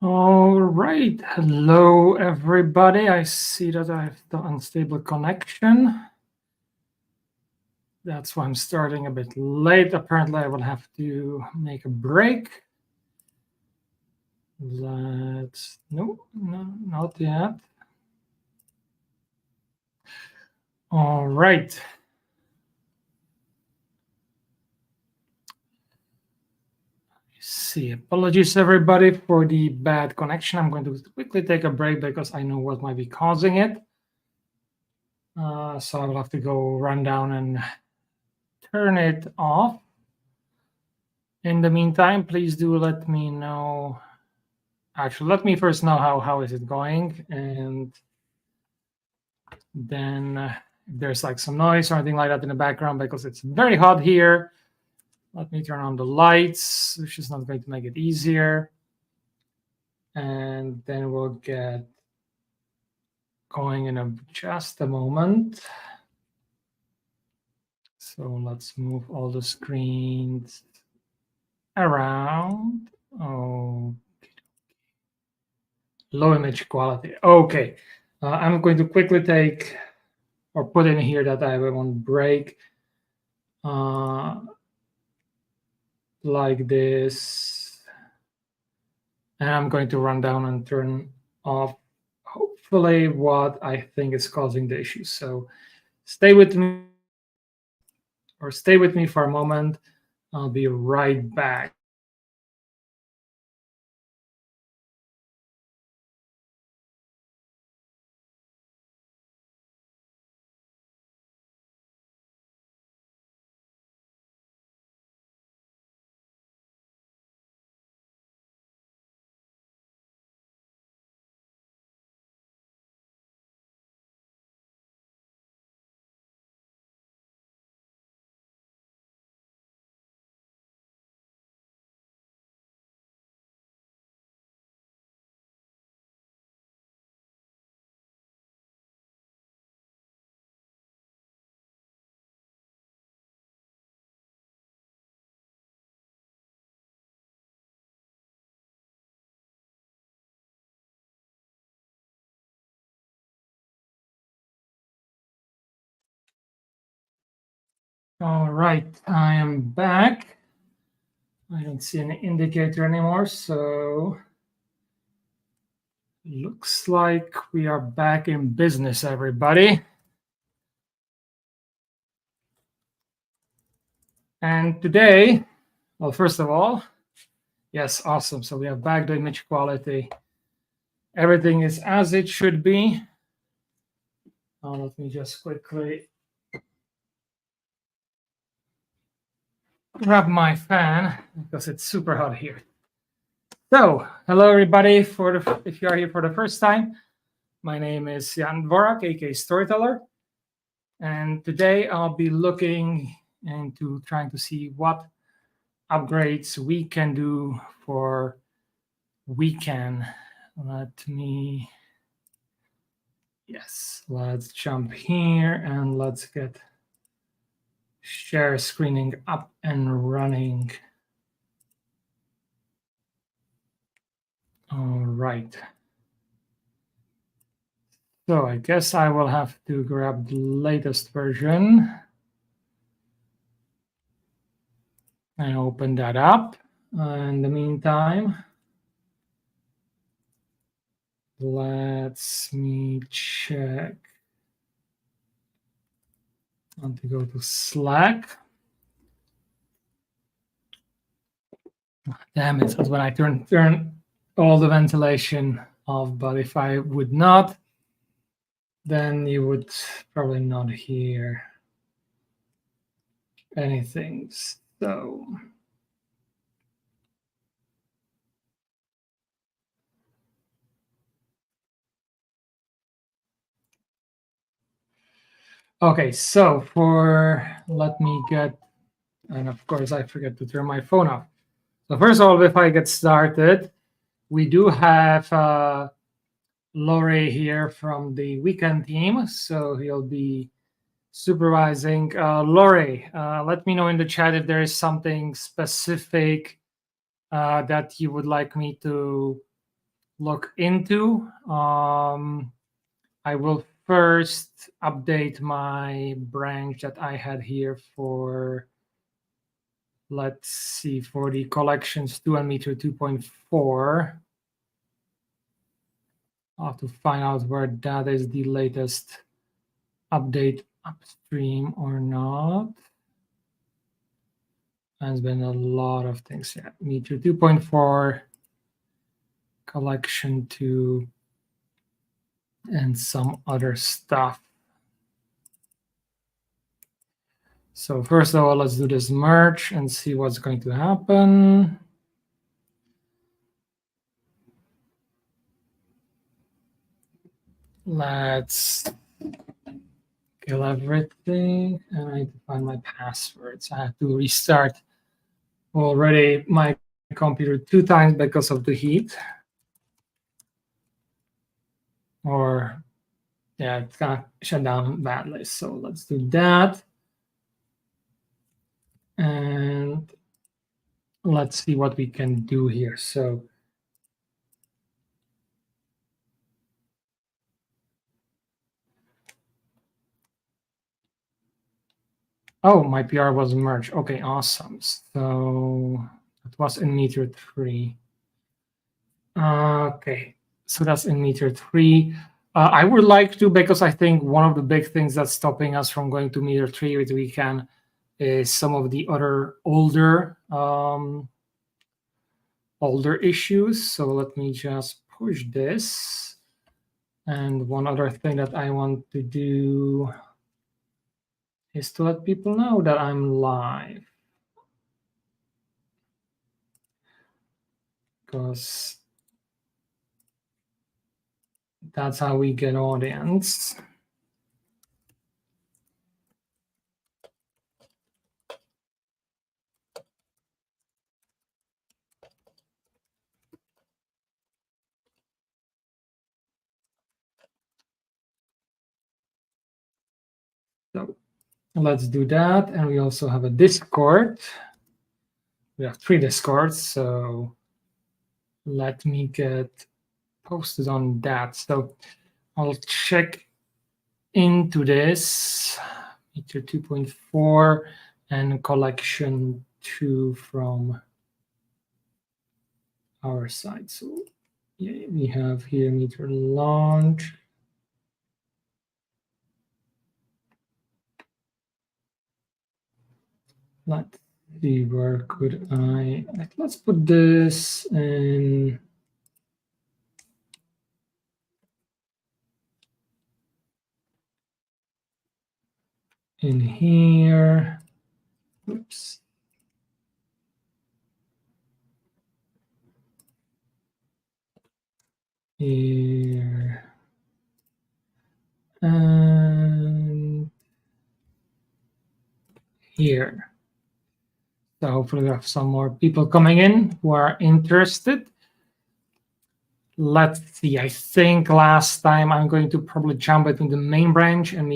All right. Hello, everybody. I see that I have the unstable connection. That's why I'm starting a bit late. Apparently, I will have to make a break. No, not yet. All right. See, apologies everybody for the bad connection. I'm going to quickly take a break because I know what might be causing it. So I will have to go run down and turn it off. In the meantime, please do let me know. Actually, let me first know how is it going, and then if there's like some noise or anything like that in the background because it's very hot here. Let me turn on the lights, which is not going to make it easier. And then we'll get going in just a moment. So let's move all the screens around. Oh, low image quality. Okay, I'm going to quickly take or put in here that I will break like this. And I'm going to run down and turn off, hopefully, what I think is causing the issue. So stay with me for a moment. I'll be right back. All right, I am back. I don't see any indicator anymore, so looks like we are back in business, everybody. And today, well, first of all, yes, awesome. So we have back the image quality. Everything is as it should be. Let me just quickly grab my fan because it's super hot here. So, hello everybody. If you are here for the first time, my name is Jan Dvorak, aka Storyteller, and today I'll be looking into trying to see what upgrades we can do for Wekan. Let's jump here and let's get share screening up and running. All right. So I guess I will have to grab the latest version and open that up. In the meantime, let's me check. I want to go to Slack. Damn it, that's when I turn all the ventilation off, but if I would not, then you would probably not hear anything. So okay, so let me get, and of course I forget to turn my phone off. So first of all, if I get started, we do have Laurie here from the Wekan team, so he'll be supervising. Laurie, let me know in the chat if there is something specific that you would like me to look into. I will first update my branch that I had here for, let's see, for the collections 2 and meter 2.4. I'll have to find out where that is the latest update upstream or not. There's been a lot of things here. Meter 2.4, collection 2, and some other stuff. So first of all, let's do this merge and see what's going to happen. Let's kill everything, and I need to find my passwords. I have to restart already my computer 2 times because of the heat. Or, yeah, it's gonna shut down badly. So let's do that. And let's see what we can do here. So oh, my PR was merged. Okay, awesome. So it was in meter 3. Okay, so that's in meter 3. I would like to, because I think one of the big things that's stopping us from going to meter 3 with Wekan is some of the other older issues. So let me just push this. And one other thing that I want to do is to let people know that I'm live. Because that's how we get audience. So let's do that. And we also have a Discord. We have 3 Discords. So let me get posted on that. So I'll check into this meter 2.4 and collection 2 from our side. So yeah, we have here meter launch. Let's see, where could let's put this in here. Oops. Here. And here. So hopefully we have some more people coming in who are interested. Let's see. I think last time I'm going to probably jump between the main branch and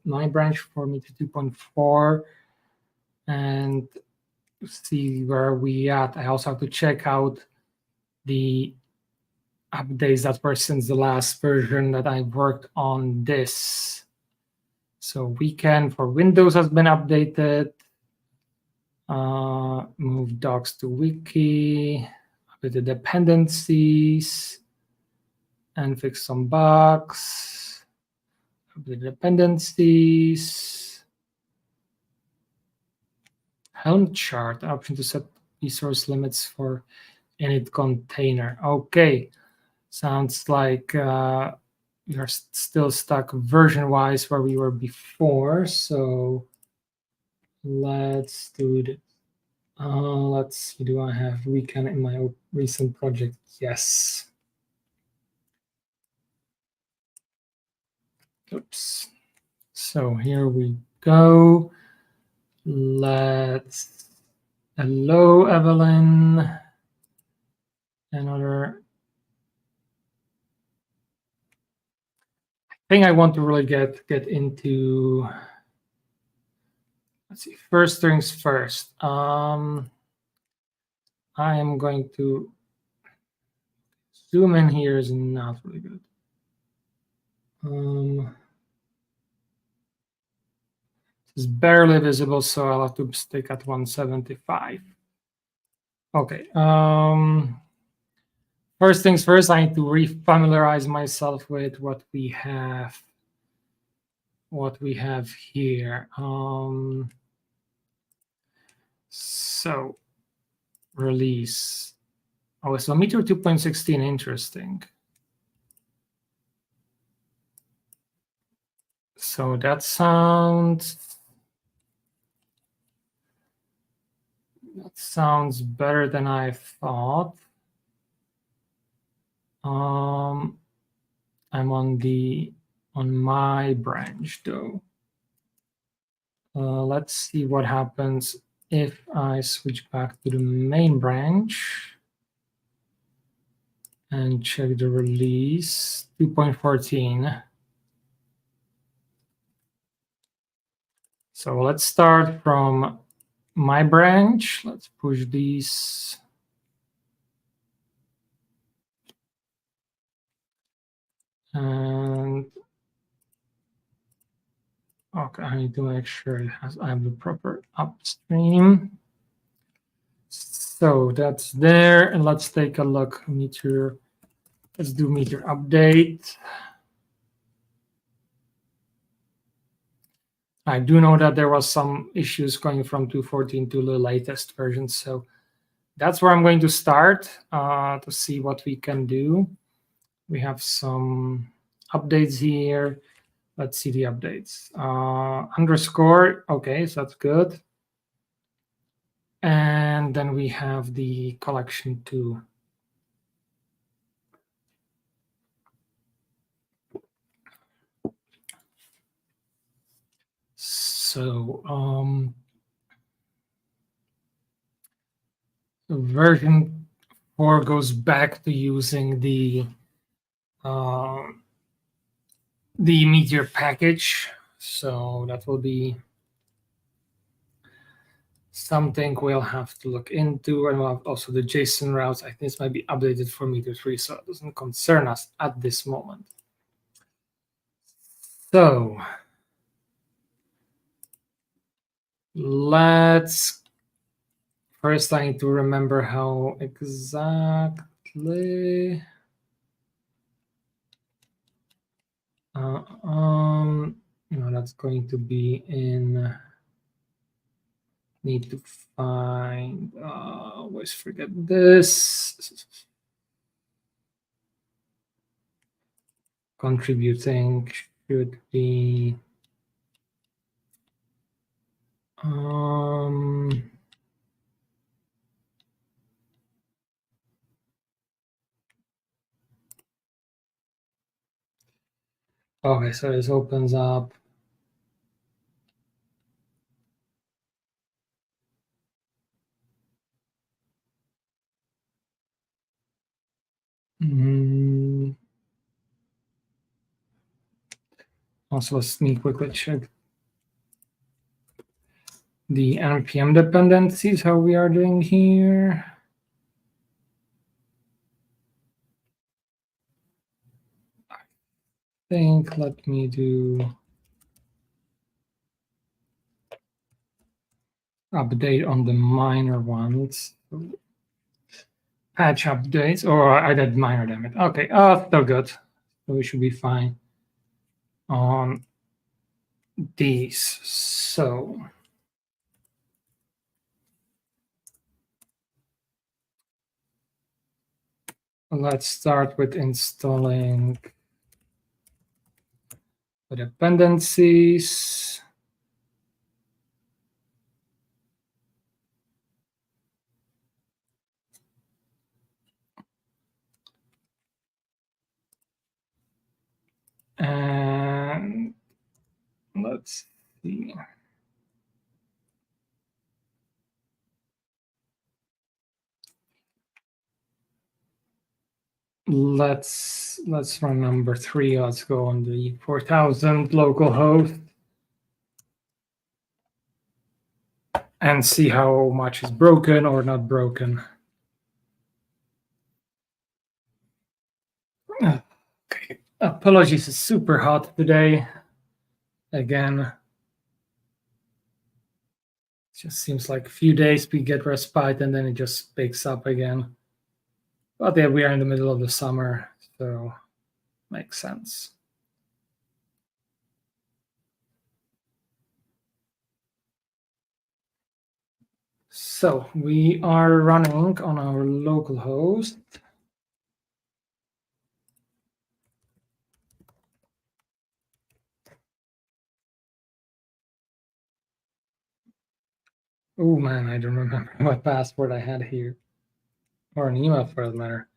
my branch for meter 2.4 and see where we at. I also have to check out the updates that were since the last version that I worked on this. So Wekan for Windows has been updated. Move docs to wiki, update the dependencies, and fix some bugs. Update the dependencies. Helm chart, option to set resource limits for init container. Okay, sounds like you're still stuck version-wise where we were before. So let's do it. Let's see, do I have Wekan in my recent project? Yes. Oops. So here we go. Hello, Evelyn. Another. I think I want to really get into. Let's see. First things first. I am going to zoom in here is not really good. It's barely visible, so I'll have to stick at 175. Okay. First things first, I need to refamiliarize myself with what we have. Here. So release. Oh, so meter 2.16, interesting. So that sounds better than I thought. I'm on my branch though. Let's see what happens if I switch back to the main branch and check the release 2.14. So let's start from my branch. Let's push these. And okay, I need to make sure I have the proper upstream. So that's there. And let's take a look. Meter. Let's do meter update. I do know that there was some issues going from 2.14 to the latest version. So that's where I'm going to start to see what we can do. We have some updates here. Let's see the updates. Underscore, okay, so that's good. And then we have the collection too. So version 4 goes back to using the Meteor package. So that will be something we'll have to look into. And we'll have also the JSON routes. I think this might be updated for Meteor 3, so it doesn't concern us at this moment. So let's first, I need to remember how exactly. No, that's going to be in. Need to find. Always forget this. Contributing should be. Okay, so this opens up. Also, let me quickly check the npm dependencies, how we are doing here. I think, let me do update on the minor ones. Patch updates, or I did minor damage. Okay, still good. So we should be fine on these. So let's start with installing the dependencies. And let's see. Let's run number 3. Let's go on the 4000 local host and see how much is broken or not broken. Okay. Apologies, it's super hot today. Again, it just seems like a few days we get respite and then it just picks up again. But yeah, we are in the middle of the summer, so makes sense. So we are running on our local host. Oh man, I don't remember what password I had here, or an email for that matter.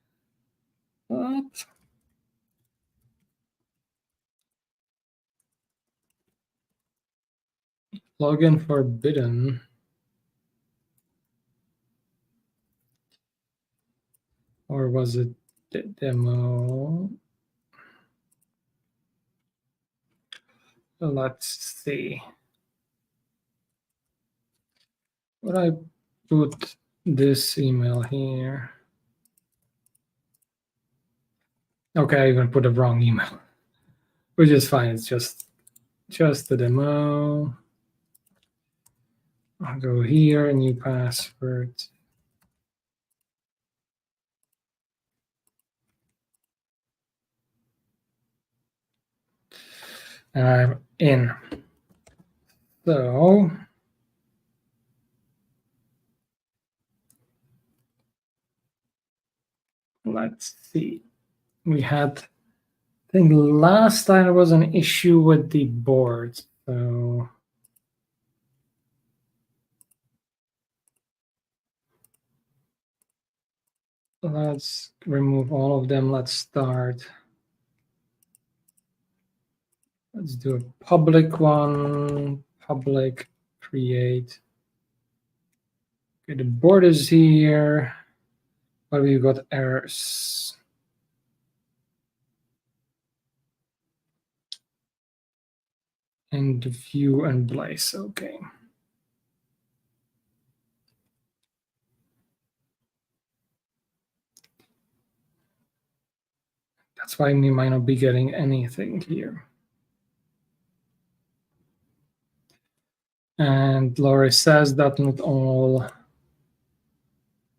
What? Login forbidden. Or was it the demo? Let's see. Would I put this email here? Okay, I even put the wrong email, which is fine. It's just the demo. I'll go here, new password. And I'm in. So let's see. We had, I think last time there was an issue with the board. So let's remove all of them. Let's start. Let's do a public one, public create. Okay, the board is here, but we've got errors. And view and place, okay. That's why we might not be getting anything here. And Laurie says that not all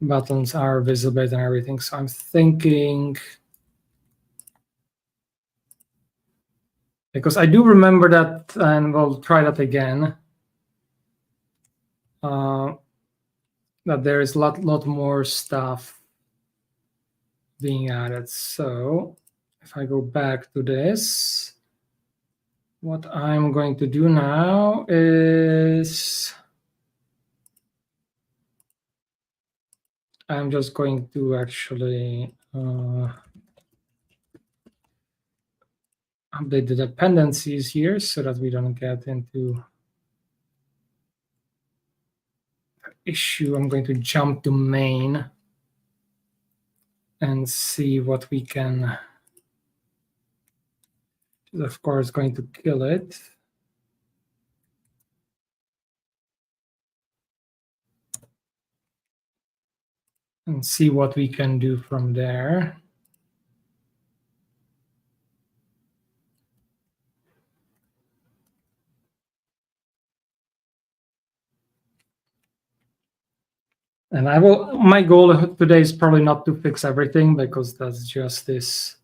buttons are visible and everything. So I'm thinking, because I do remember that, and we'll try that again, that there is a lot more stuff being added. So if I go back to this, what I'm going to do now is I'm just going to actually update the dependencies here so that we don't get into issue. I'm going to jump to main and see what we can. Of course, going to kill it. And see what we can do from there. And I will. My goal today is probably not to fix everything, because that's just this.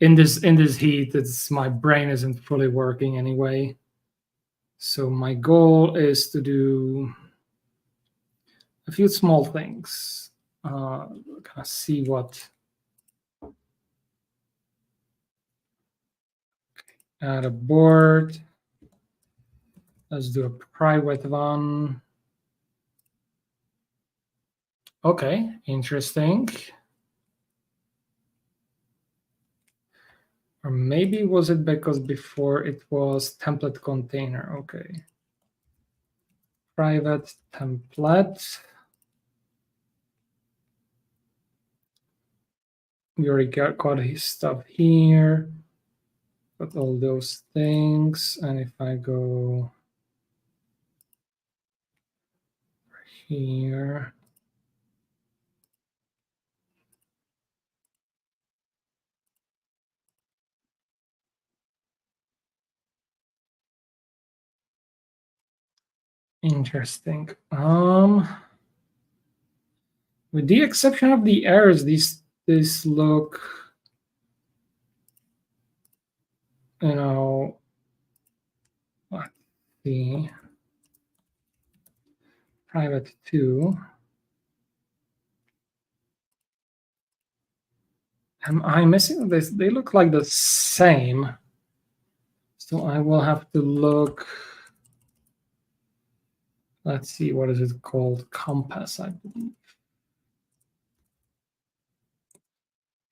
In this heat, it's my brain isn't fully working anyway. So my goal is to do a few small things. Kind of see what. Add a board. Let's do a private one. Okay, interesting. Or maybe was it because before it was template container? Okay. Private template. We already got his stuff here. Got all those things. And if I go here. Interesting. With the exception of the errors, these look, let's see, private 2. Am I missing this? They look like the same. So I will have to look. Let's see, what is it called? Compass, I believe.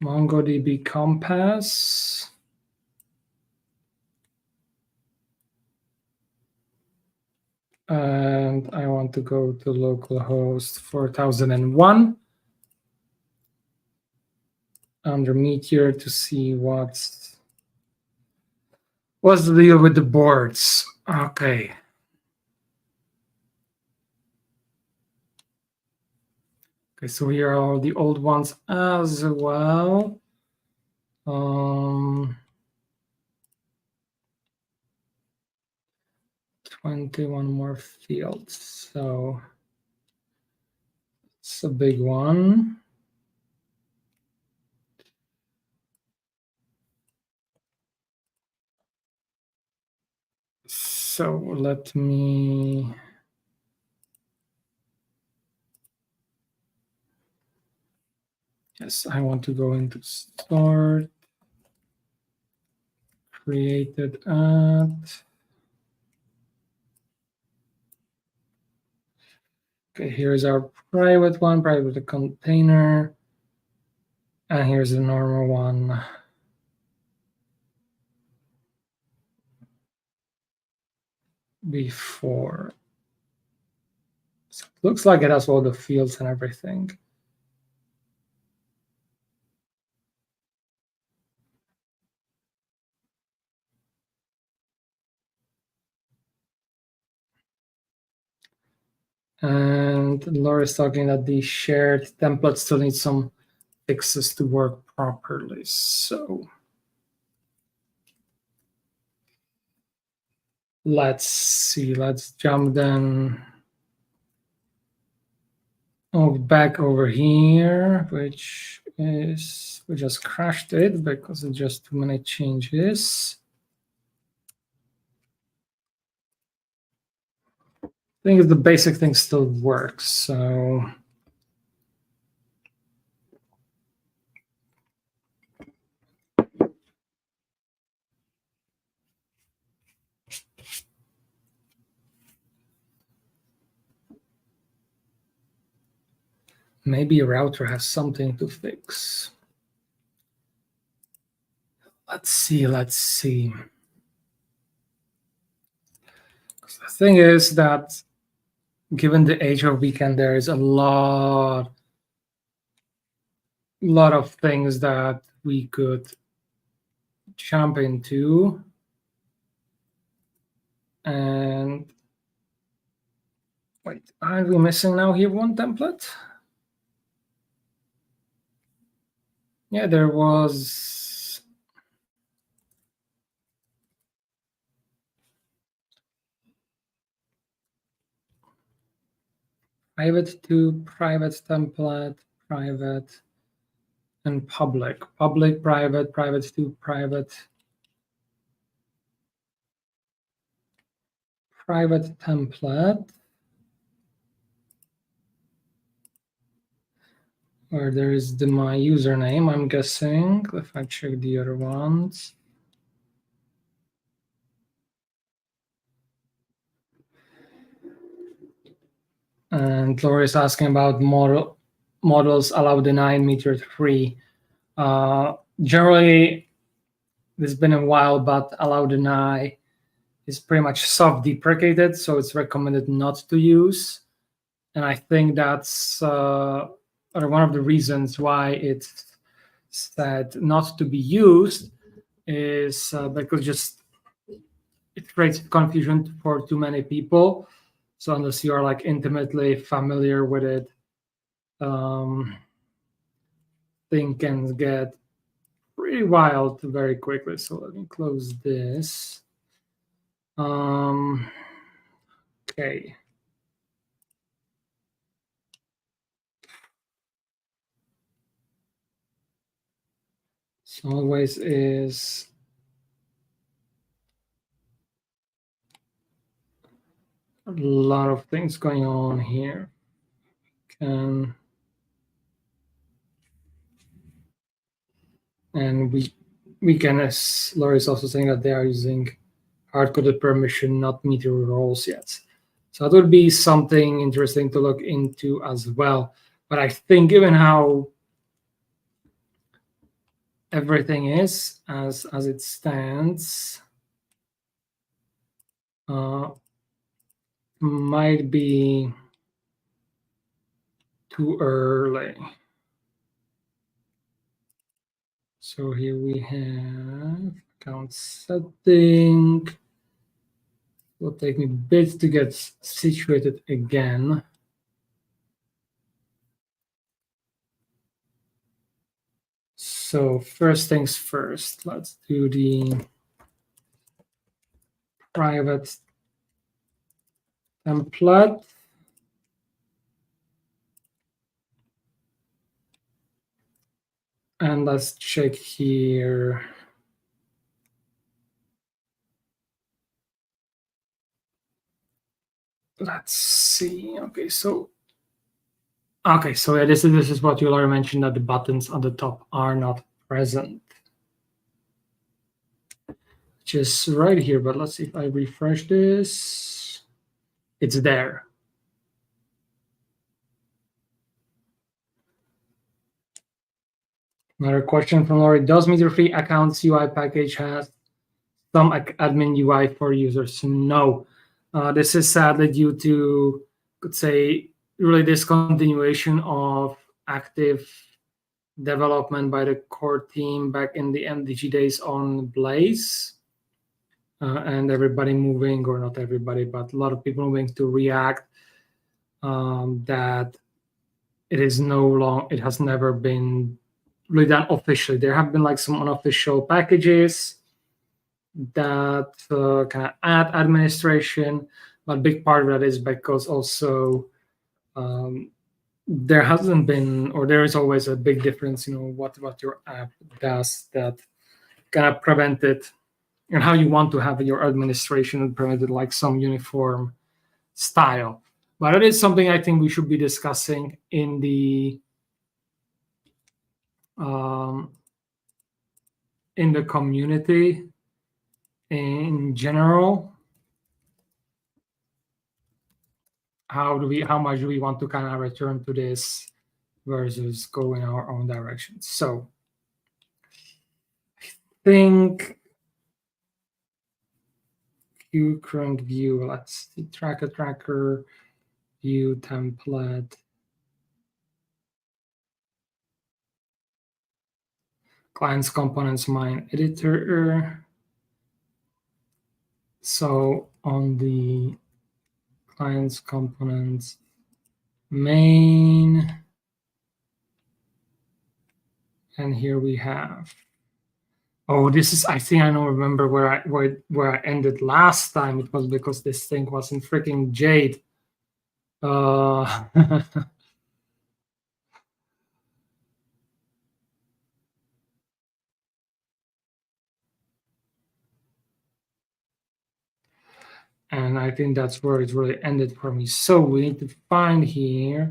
MongoDB Compass. And I want to go to localhost 4001 under Meteor to see what's the deal with the boards. Okay. Okay, so here are all the old ones as well. 21 more fields, so it's a big one. So let me I want to go into start, created at. Okay, here's our private one, private container. And here's the normal one. Before. So it looks like it has all the fields and everything. And Laura is talking that the shared template still needs some fixes to work properly. So let's see. Let's jump then back over here, which is, we just crashed it because it's just too many changes. I think the basic thing still works. So maybe a router has something to fix. Let's see. The thing is that given the age of Wekan, there is a lot of things that we could jump into. And wait, are we missing now here one template? Yeah, there was. Private to private template, private, and public. Public, private, private to private. Private template. Where there is my username, I'm guessing, if I check the other ones. And Laura is asking about models allow deny Meteor 3. Generally, it's been a while, but allow deny is pretty much self-deprecated, so it's recommended not to use. And I think that's one of the reasons why it's said not to be used is because just it creates confusion for too many people. So unless you are like intimately familiar with it, thing can get pretty wild very quickly. So let me close this. Okay. So always is a lot of things going on here. And we can, as Laurie is also saying, that they are using hard-coded permission, not meteor roles yet. So that would be something interesting to look into as well. But I think given how everything is as it stands, might be too early. So here we have account setting. Will take me a bit to get situated again. So first things first, let's do the private template. And let's check here. Let's see. Okay, so yeah, this is what you already mentioned, that the buttons on the top are not present. Just right here, but let's see if I refresh this. It's there. Another question from Laurie. Does Meter-free Accounts UI package has some admin UI for users? No. This is sadly due to, could say, really discontinuation of active development by the core team back in the MDG days on Blaze. And everybody moving, or not everybody, but a lot of people moving to React, that it is it has never been really done officially. There have been like some unofficial packages that kind of add administration, but a big part of that is because also there hasn't been, or there is always a big difference, what your app does that kind of prevent it, and how you want to have your administration and prevent it like some uniform style. But it is something I think we should be discussing in the community in general. How much do we want to kind of return to this versus go in our own direction? So I think view current view. Let's see, tracker view template. Clients components mine editor. So on the clients components main, and here we have, oh, this is, I think I don't remember where I ended last time. It was because this thing was in freaking Jade. And I think that's where it really ended for me. So we need to find here,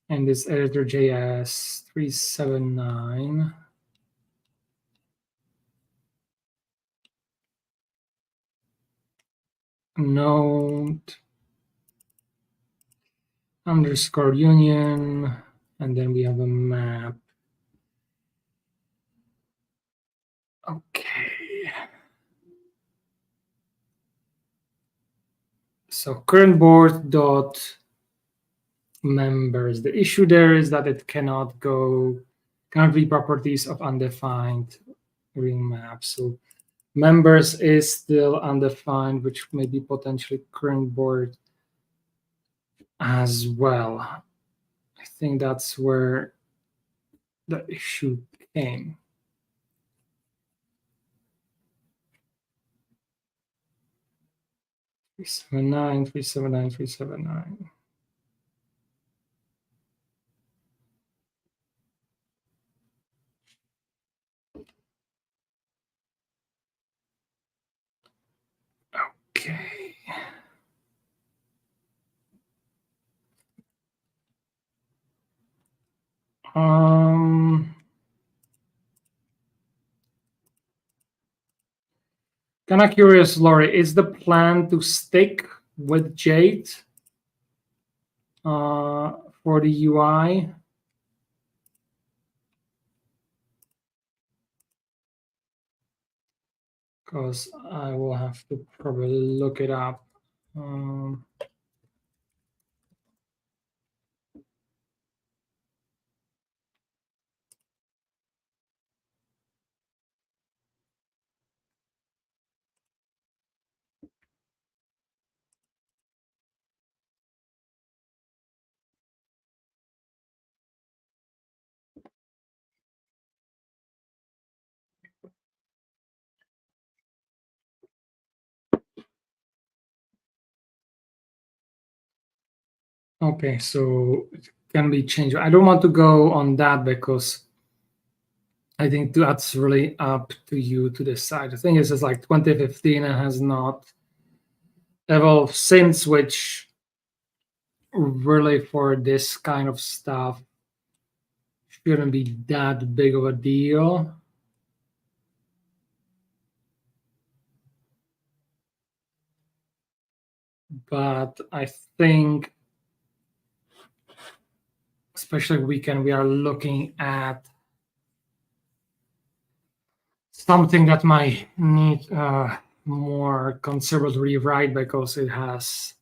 and this editor JS 379. Node underscore union, and then we have a map. Okay. So current board dot members. The issue there is that it cannot be properties of undefined ring map. So members is still undefined, which may be potentially current board as well. I think that's where the issue came. Three seven nine 379. Kind of curious, Laurie, is the plan to stick with Jade for the UI? Because I will have to probably look it up. Okay, so it can be changed. I don't want to go on that because I think that's really up to you to decide. The thing is, it's like 2015 and has not evolved since, which really for this kind of stuff shouldn't be that big of a deal. But I think, especially Weekend, we are looking at something that might need more conservative rewrite because it has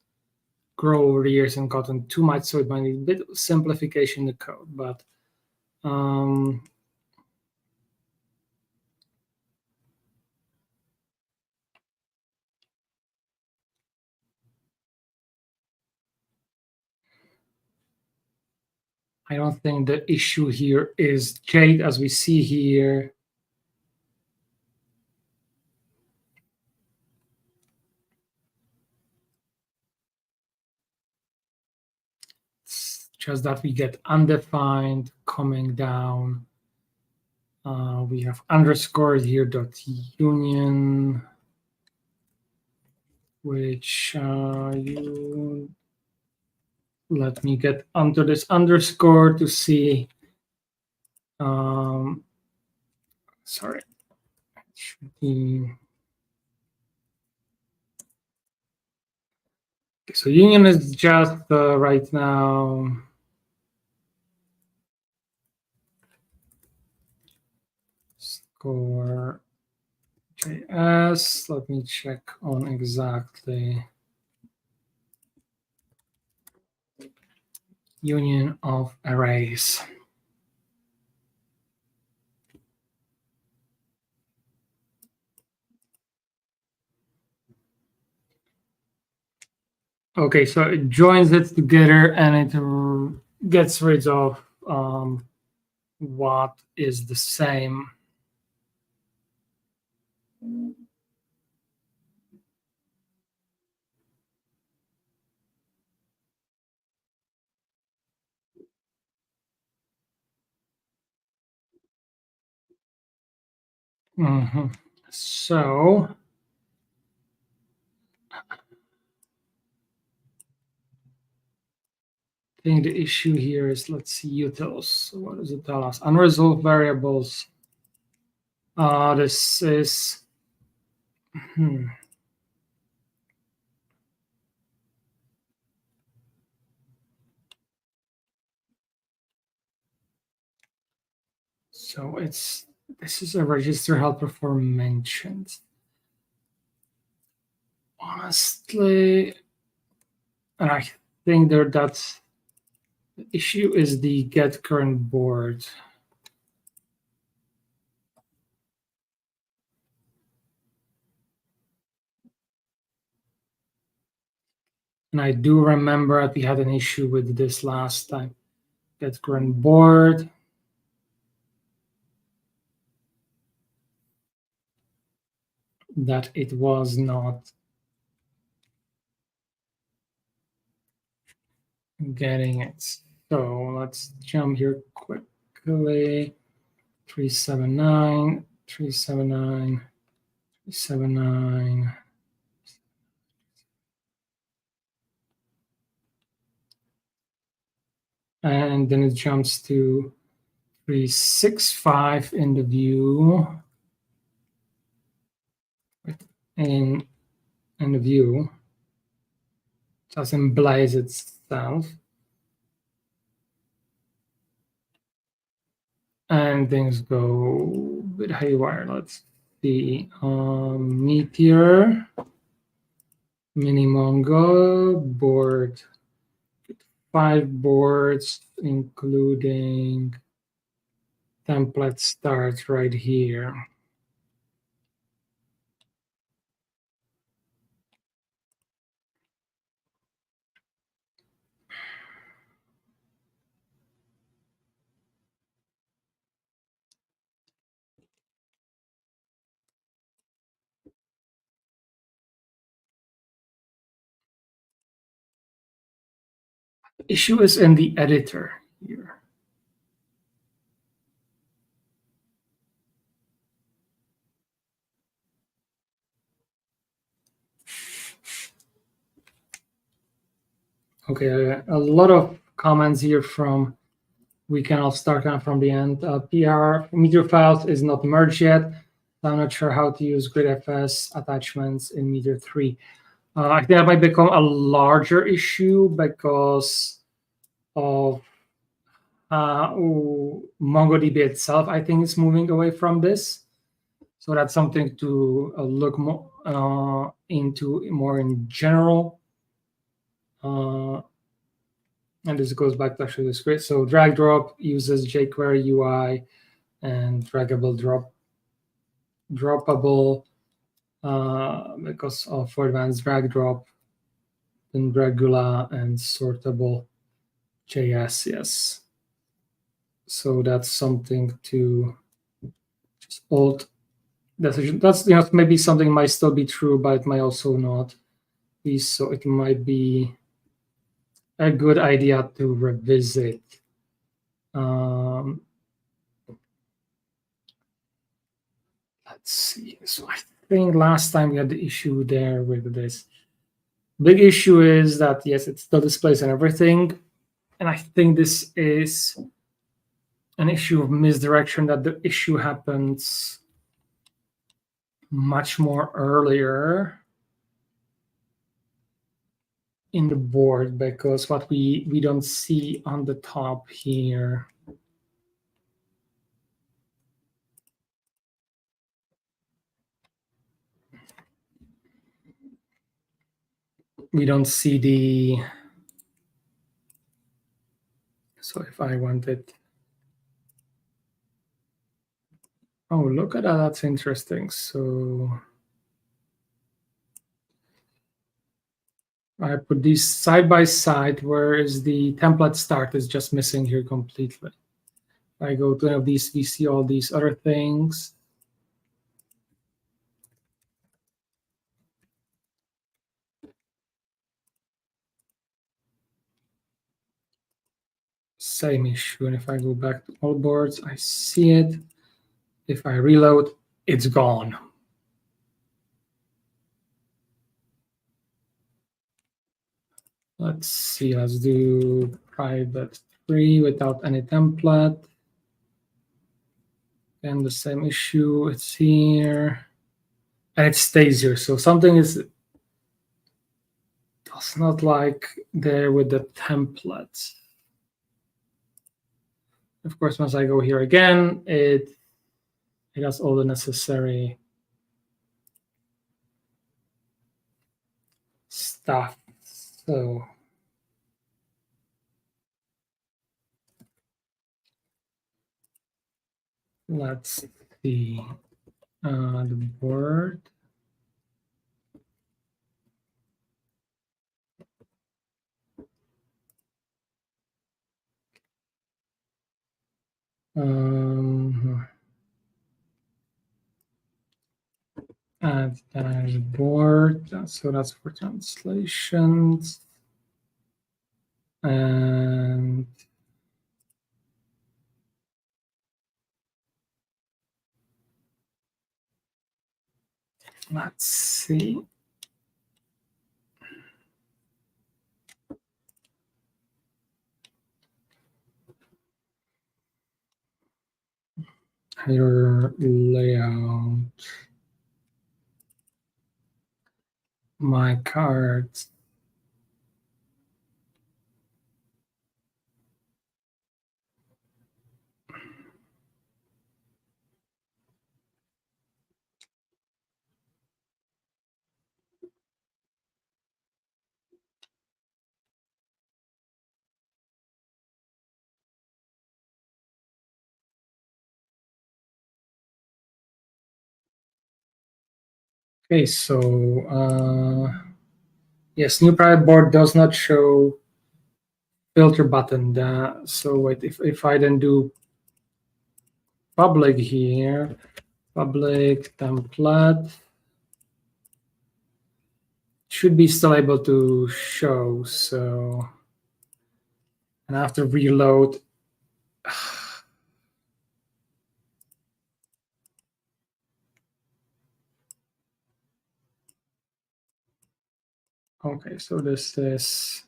grow rears and gotten too much, so it might need a bit of simplification in the code. But I don't think the issue here is Jade, as we see here. It's just that we get undefined coming down. We have underscores here dot union, which you let me get onto this underscore to see. Sorry, it should be. So union is just right now score JS. Let me check on exactly union of arrays. Okay, so it joins it together and it gets rid of what is the same. So I think the issue here is, let's see, utils. So what does it tell us? Unresolved variables. This is so this is a register helper for mentioned. Honestly, and I think that's the issue is the get current board. And I do remember that we had an issue with this last time. Get current board. That it was not getting it. So let's jump here quickly. 379, 379, 379. And then it jumps to 365 in the view. In the view just implies itself. And things go a bit haywire. Let's see. Meteor, mini Mongo, board, 5 boards, including template start right here. Issue is in the editor here. Okay, a lot of comments here from Wekan. I'll start kind of from the end. PR Meteor files is not merged yet. I'm not sure how to use GridFS attachments in Meteor 3. I think that might become a larger issue because of MongoDB itself. I think is moving away from this. So that's something to look more into more in general. And this goes back to actually the script. So drag drop uses jQuery UI and droppable because of for advanced drag drop, then regular and sortable JS. Yes. So that's something to just alt. That's maybe something might still be true, but it might also not be. So it might be a good idea to revisit. Let's see. So I think last time we had the issue there with this. Big issue is that, yes, it still displays and everything. And I think this is an issue of misdirection, that the issue happens much more earlier in the board, because what we don't see on the top here. We don't see the, so if I wanted, oh, look at that, that's interesting. So I put these side by side, whereas the template start is just missing here completely. I go to one of these, we see all these other things. Same issue. And if I go back to all boards, I see it. If I reload, it's gone. Let's see, let's do private 3 without any template. And the same issue, it's here. And it stays here. So something is does not like there with the templates. Of course, once I go here again, it has all the necessary stuff. So let's see the board. Add dashboard. So that's for translations. And let's see. Header layout. My cards. Okay, so yes, new private board does not show filter button. So wait, if I then do public here, public template, should be still able to show. So, and I have to reload. Okay, so this is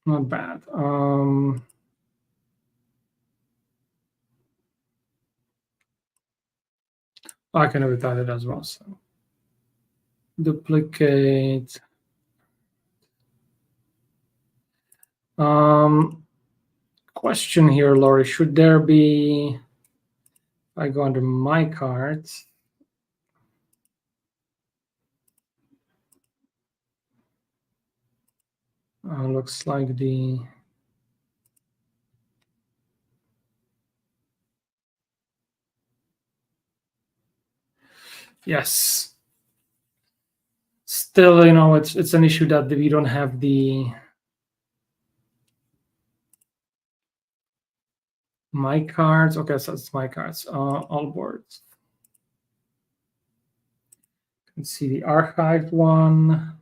not bad. I can have it added as well. So duplicate. Question here, Laurie. Should there be? If I go under my cards. Looks like the yes. Still, it's an issue that we don't have the my cards. Okay, so it's my cards. All boards. You can see the archived one.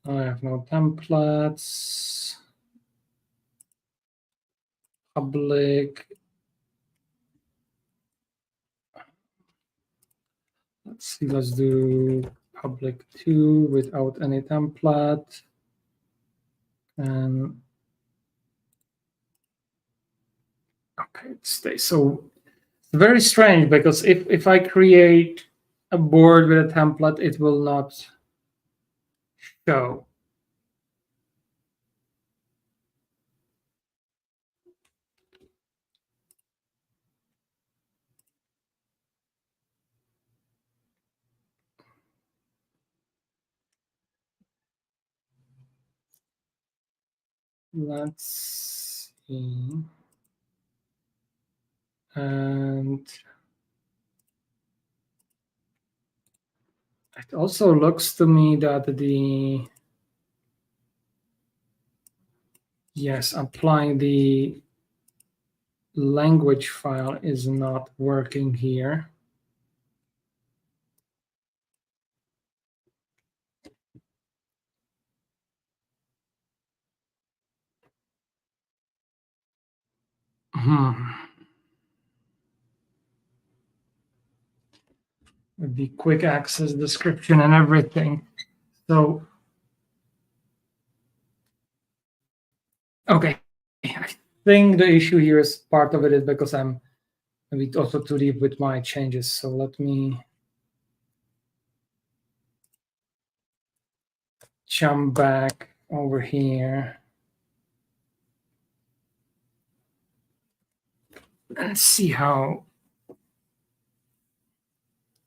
I have no templates. Public. Let's see. Let's do public 2 without any template. And okay, it stays. So it's very strange because if I create a board with a template, it will not show. Let's see. And it also looks to me that applying the language file is not working here. With the quick access description and everything. So, okay. I think the issue here is part of it is because I'm maybe also too deep with my changes. So let me jump back over here and see how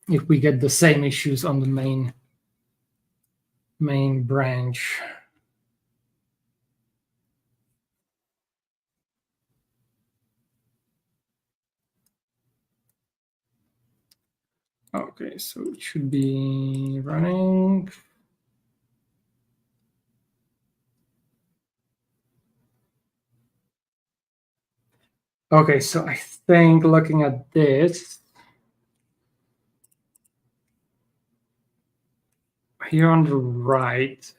if we get the same issues on the main branch. Okay, so it should be running. Okay, so I think looking at this, here on the right,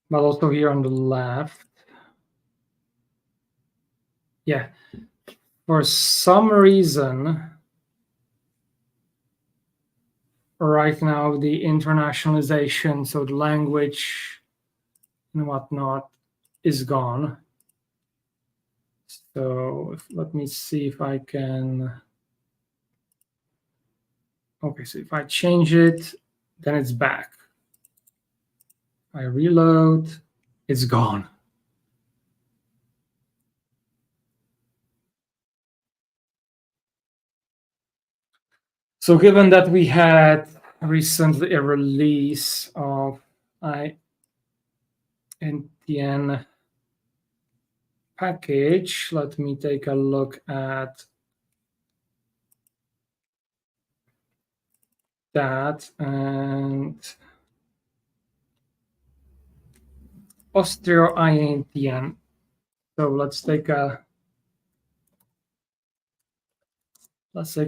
but also here on the left. Yeah, for some reason, right now the internationalization, so the language and whatnot is gone. So let me see if I can. Okay, so if I change it, then it's back. I reload, it's gone. So given that we had recently a release of INTN package, let me take a look at that. And Austro INTN. So let's take a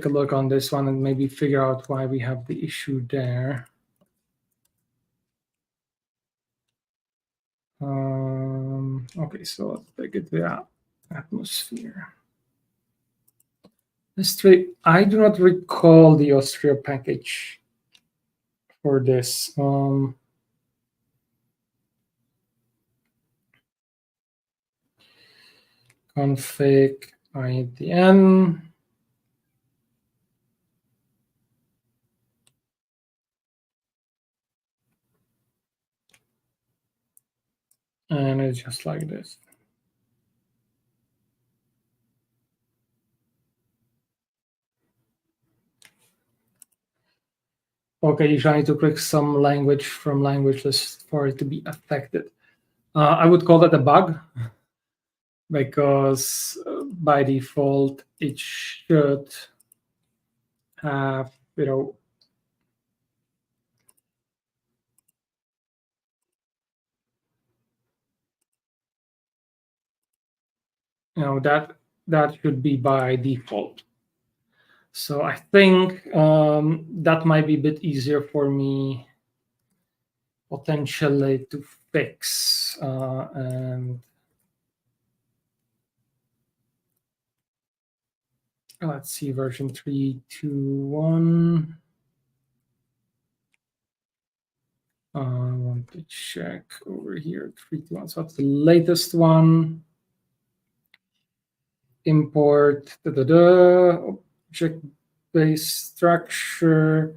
look on this one and maybe figure out why we have the issue there. Okay, so let's take it to the atmosphere. I do not recall the Austria package for this. Config INTN. And it's just like this. Okay, you try to click some language from language list for it to be affected. I would call that a bug because by default it should have, that should be by default. So I think that might be a bit easier for me potentially to fix. And let's see, version 3.2.1. I want to check over here, 3.2.1. So that's the latest one. Import object-based structure.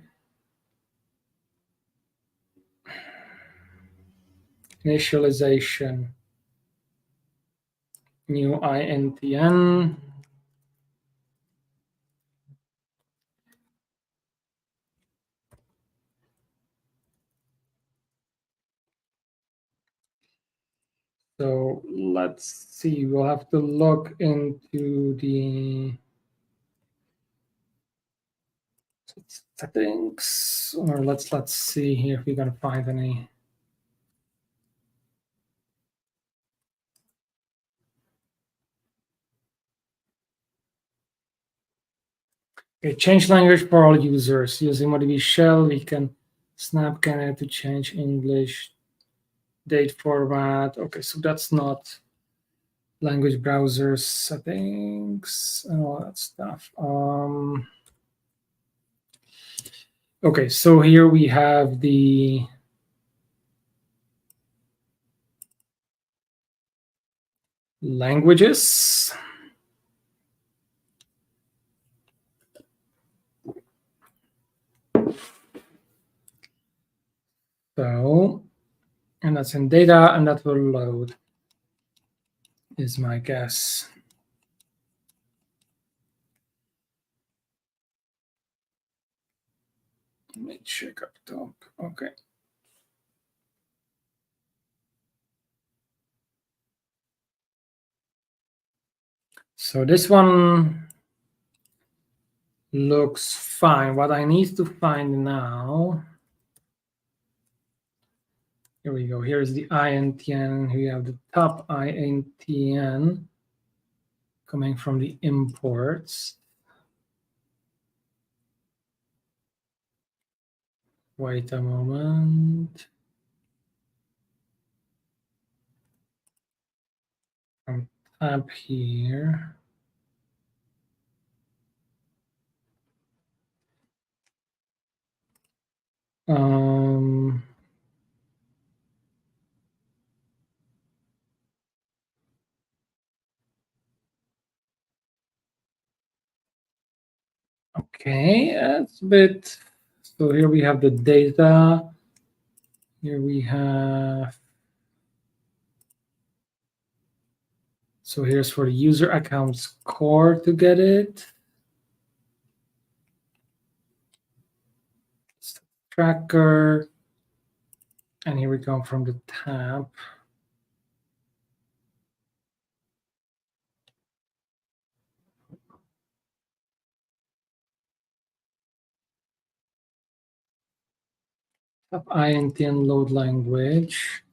Initialization. New INTN. So let's see, we'll have to look into the settings, or let's see here if we're gonna find any. Okay, change language for all users. Using MongoDB shell, we can snap can to change English date format. Okay, so that's not language browser settings and all that stuff. Okay, so here we have the languages. So, and that's in data, and that will load, is my guess. Let me check up top. Okay. So this one looks fine. What I need to find now, here we go. Here's the INTN. We have the top INTN coming from the imports. Wait a moment. From tab here. Okay, that's a bit. So here we have the data. Here we have. So here's for the user account score to get it. Tracker. And here we go from the tab. Tab INT and load language.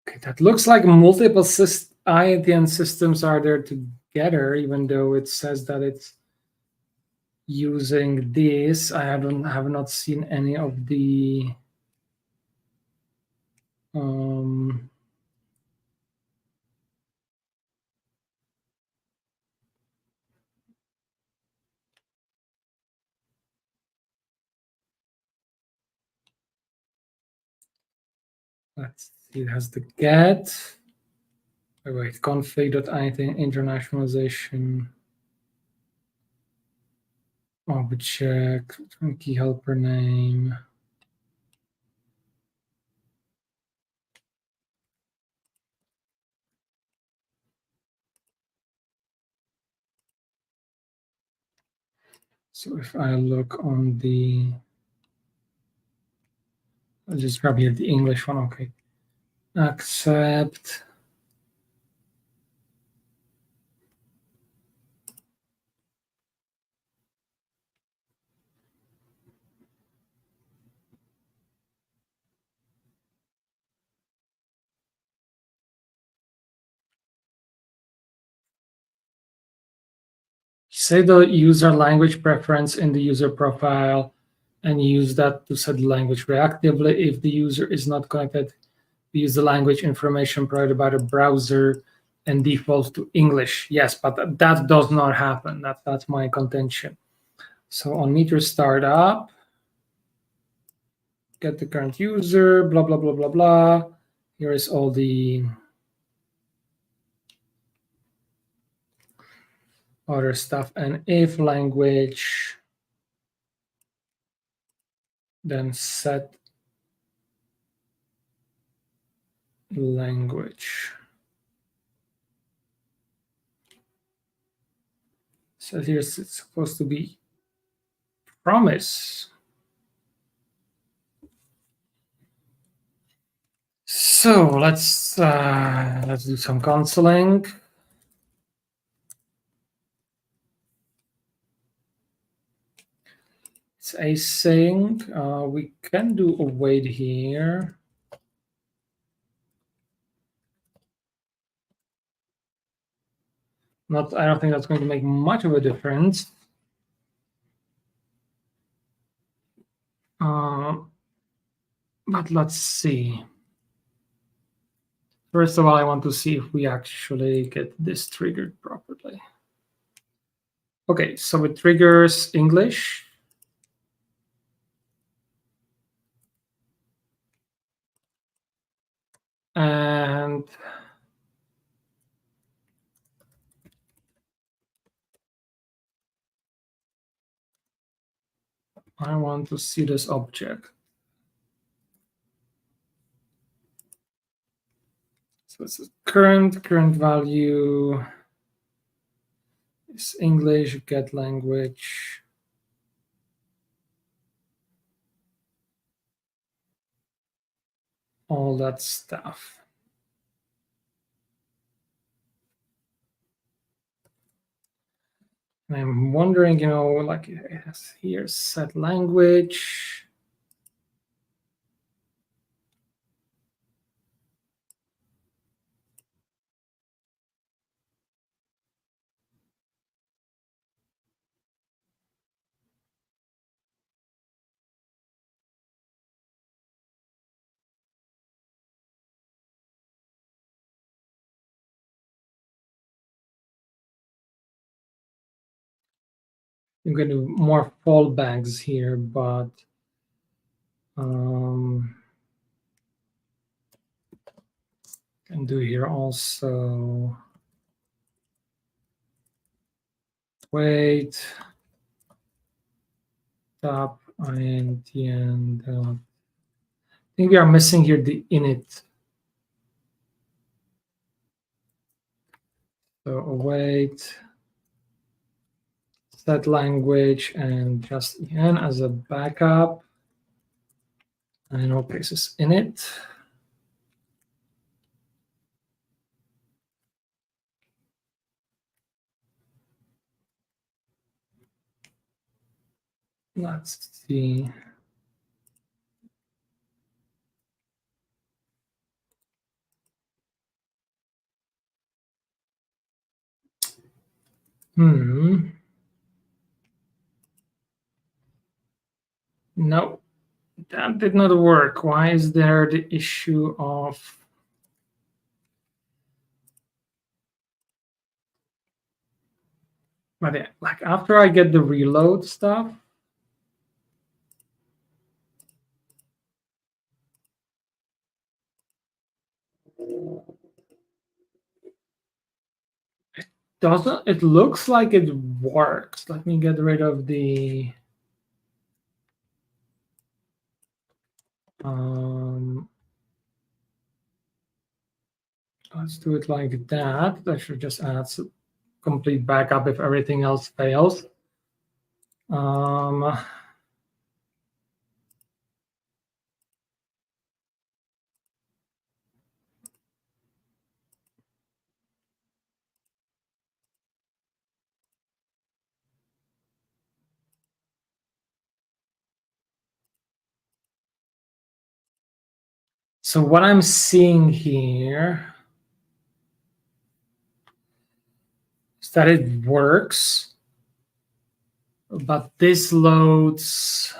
Okay, that looks like multiple INTN systems are there together, even though it says that it's using this. I have not seen any of the let's see, it has the get. Wait, config.INTN internationalization object, key helper name. So if I look on the, I'll just grab here the English one. Okay, accept. Say the user language preference in the user profile and use that to set the language reactively. If the user is not connected, we use the language information provided by the browser and default to English. Yes, but that does not happen. That's my contention. So on meter startup, get the current user, blah, blah, blah, blah, blah. Here is all the other stuff. And if language, then set language. So here's it's supposed to be promise. So let's do some counseling. It's async. We can do await here. I don't think that's going to make much of a difference. But let's see. First of all, I want to see if we actually get this triggered properly. Okay, so it triggers English. And I want to see this object. So it's a current value is English, get language. All that stuff. And I'm wondering, like it has here set language. I'm going to do more fallbacks here, but can do here also wait top INTN. I think we are missing here the init. So await set language and just en as a backup. And in all cases init. Let's see. No, that did not work. Why is there the issue of but yeah, like after I get the reload stuff, doesn't it looks like it works. Let me get rid of the let's do it like that. That should just add complete backup if everything else fails. So what I'm seeing here is that it works, but this loads,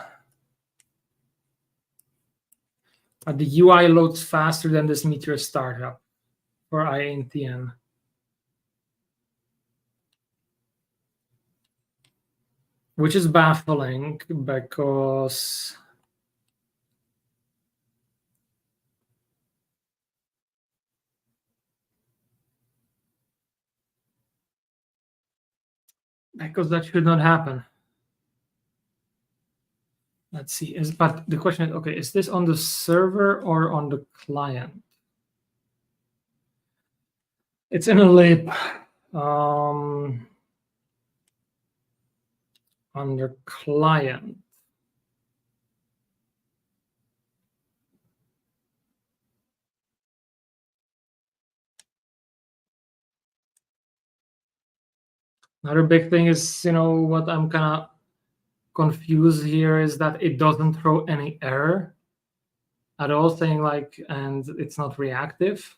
the UI loads faster than this Meteor startup for INTN. Which is baffling because that should not happen. Let's see. But the question is, okay, is this on the server or on the client? It's in a lib. Under client. Another big thing is, what I'm kind of confused here is that it doesn't throw any error at all, saying and it's not reactive.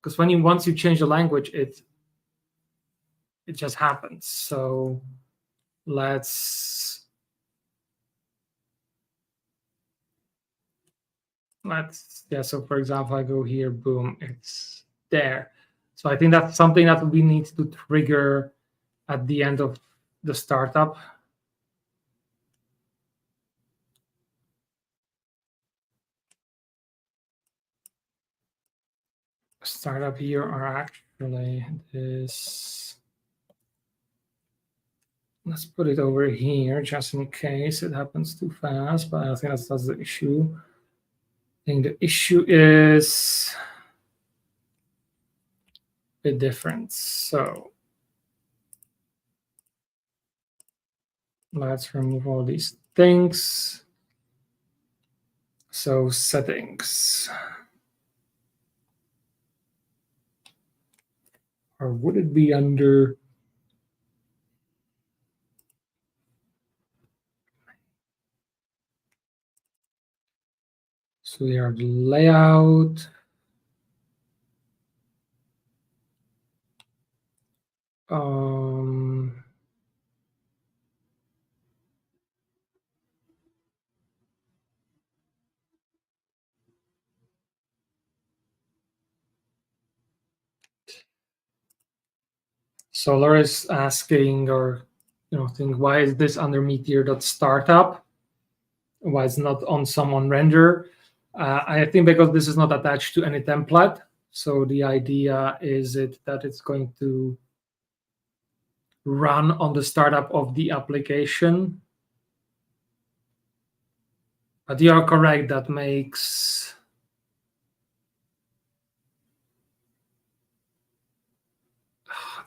Because once you change the language, it just happens. So so for example, I go here, boom, it's there. So I think that's something that we need to trigger at the end of the startup. Startup here are actually this. Let's put it over here just in case it happens too fast, but I don't think that's the issue. I think the issue is a bit different. So let's remove all these things. So settings. Or would it be under? So we have layout. Solar is asking, or think why is this under meteor.startup? Why it's not on some on render? I think because this is not attached to any template. So the idea is that it's going to run on the startup of the application. But you are correct, that makes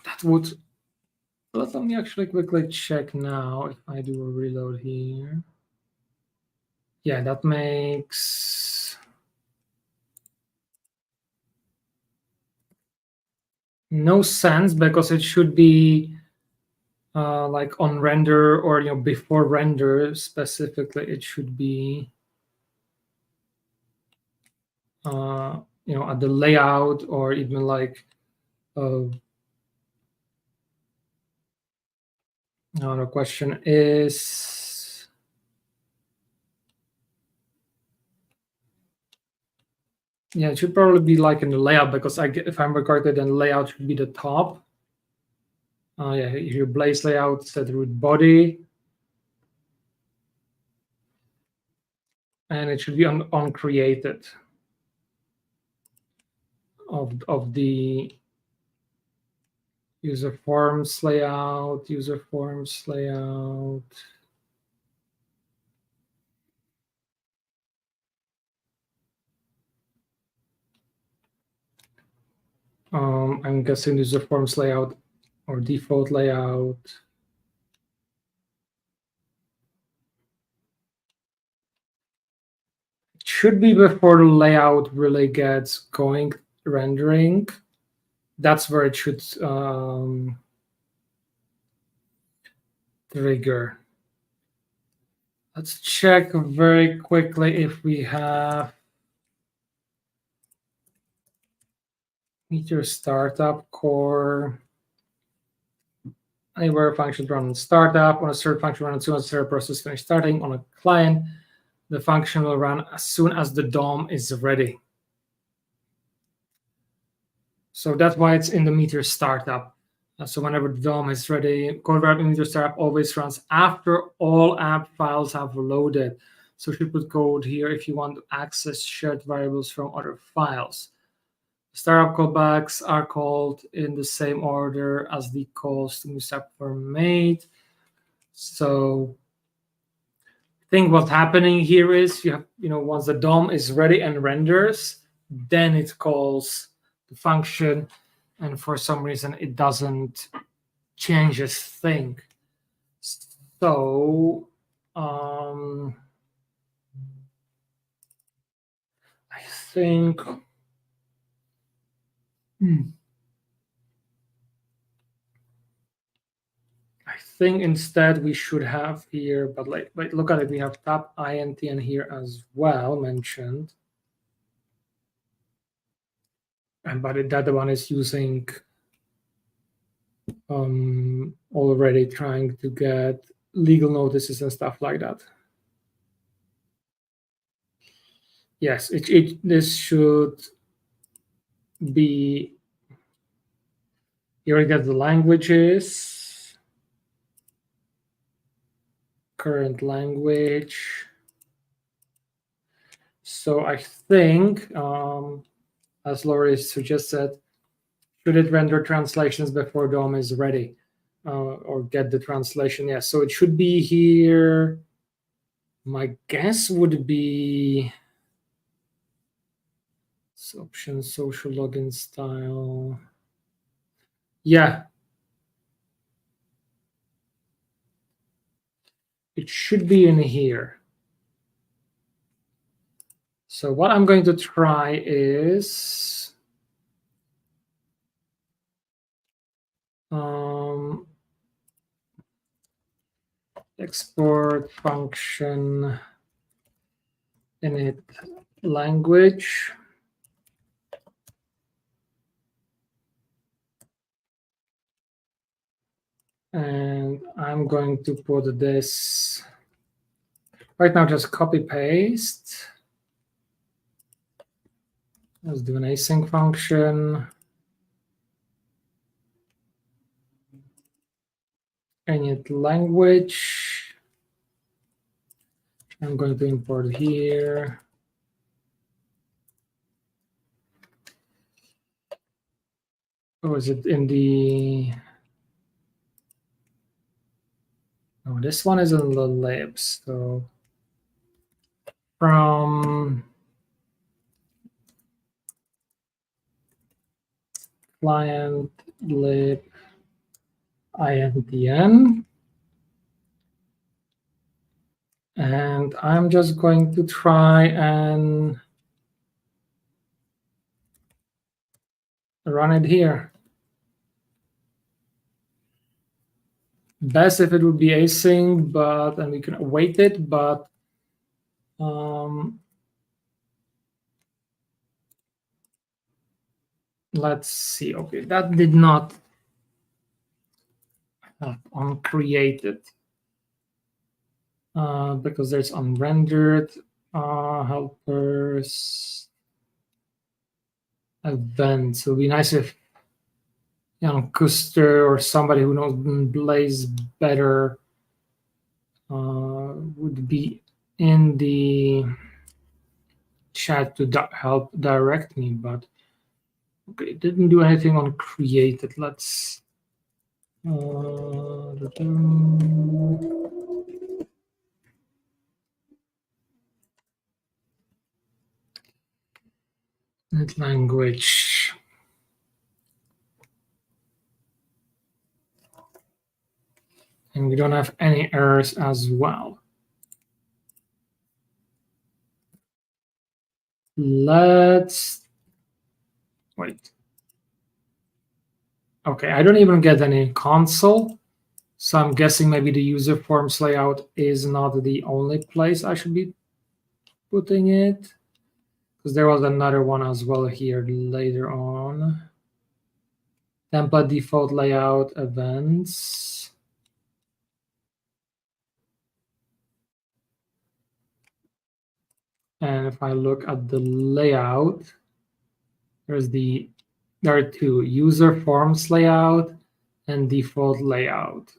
that would let me actually quickly check now if I do a reload here. Yeah, that makes no sense because it should be like on render or before render specifically. It should be at the layout or even like the question is it should probably be like in the layout because if I'm recorded, then layout should be the top. Yeah, here Blaze layout set root body, and it should be on created of the user forms layout. I'm guessing user forms layout or default layout. It should be before the layout really gets going rendering. That's where it should trigger. Let's check very quickly if we have Meteor startup core. Anywhere function run on startup, on a server function run as soon as the server process finish starting. On a client, the function will run as soon as the DOM is ready. So that's why it's in the Meteor startup. So whenever the DOM is ready, code variable Meteor startup always runs after all app files have loaded. So you put code here if you want to access shared variables from other files. Startup callbacks are called in the same order as the calls to new step were made. So I think what's happening here is you have, once the DOM is ready and renders, then it calls the function, and for some reason it doesn't change a thing. So I think instead we should have here, but like look at it, we have tab int in here as well mentioned. And but the other one is using already trying to get legal notices and stuff like that. Yes, this should be here. We get the languages, current language. So I think, as Laurie suggested, should it render translations before DOM is ready or get the translation? Yes, so it should be here. My guess would be option social login style. Yeah, it should be in here. So what I'm going to try is export function init language. And I'm going to put this right now, just copy paste. Let's do an async function. init language. I'm going to import here. Oh, is it in the... Oh, this one is in the libs. So from client lib intn. And I'm just going to try and run it here. Best if it would be async, but and we can await it, but let's see. Okay, that did not have uncreated because there's unrendered helpers event. So it'd be nice if Custer or somebody who knows Blaze better would be in the chat to help direct me, but okay, it didn't do anything on created. Let's net language. And we don't have any errors as well. Let's wait. Okay, I don't even get any console. So I'm guessing maybe the user forms layout is not the only place I should be putting it. Because there was another one as well here later on. Template default layout events. And if I look at the layout, there are two: user forms layout and default layout.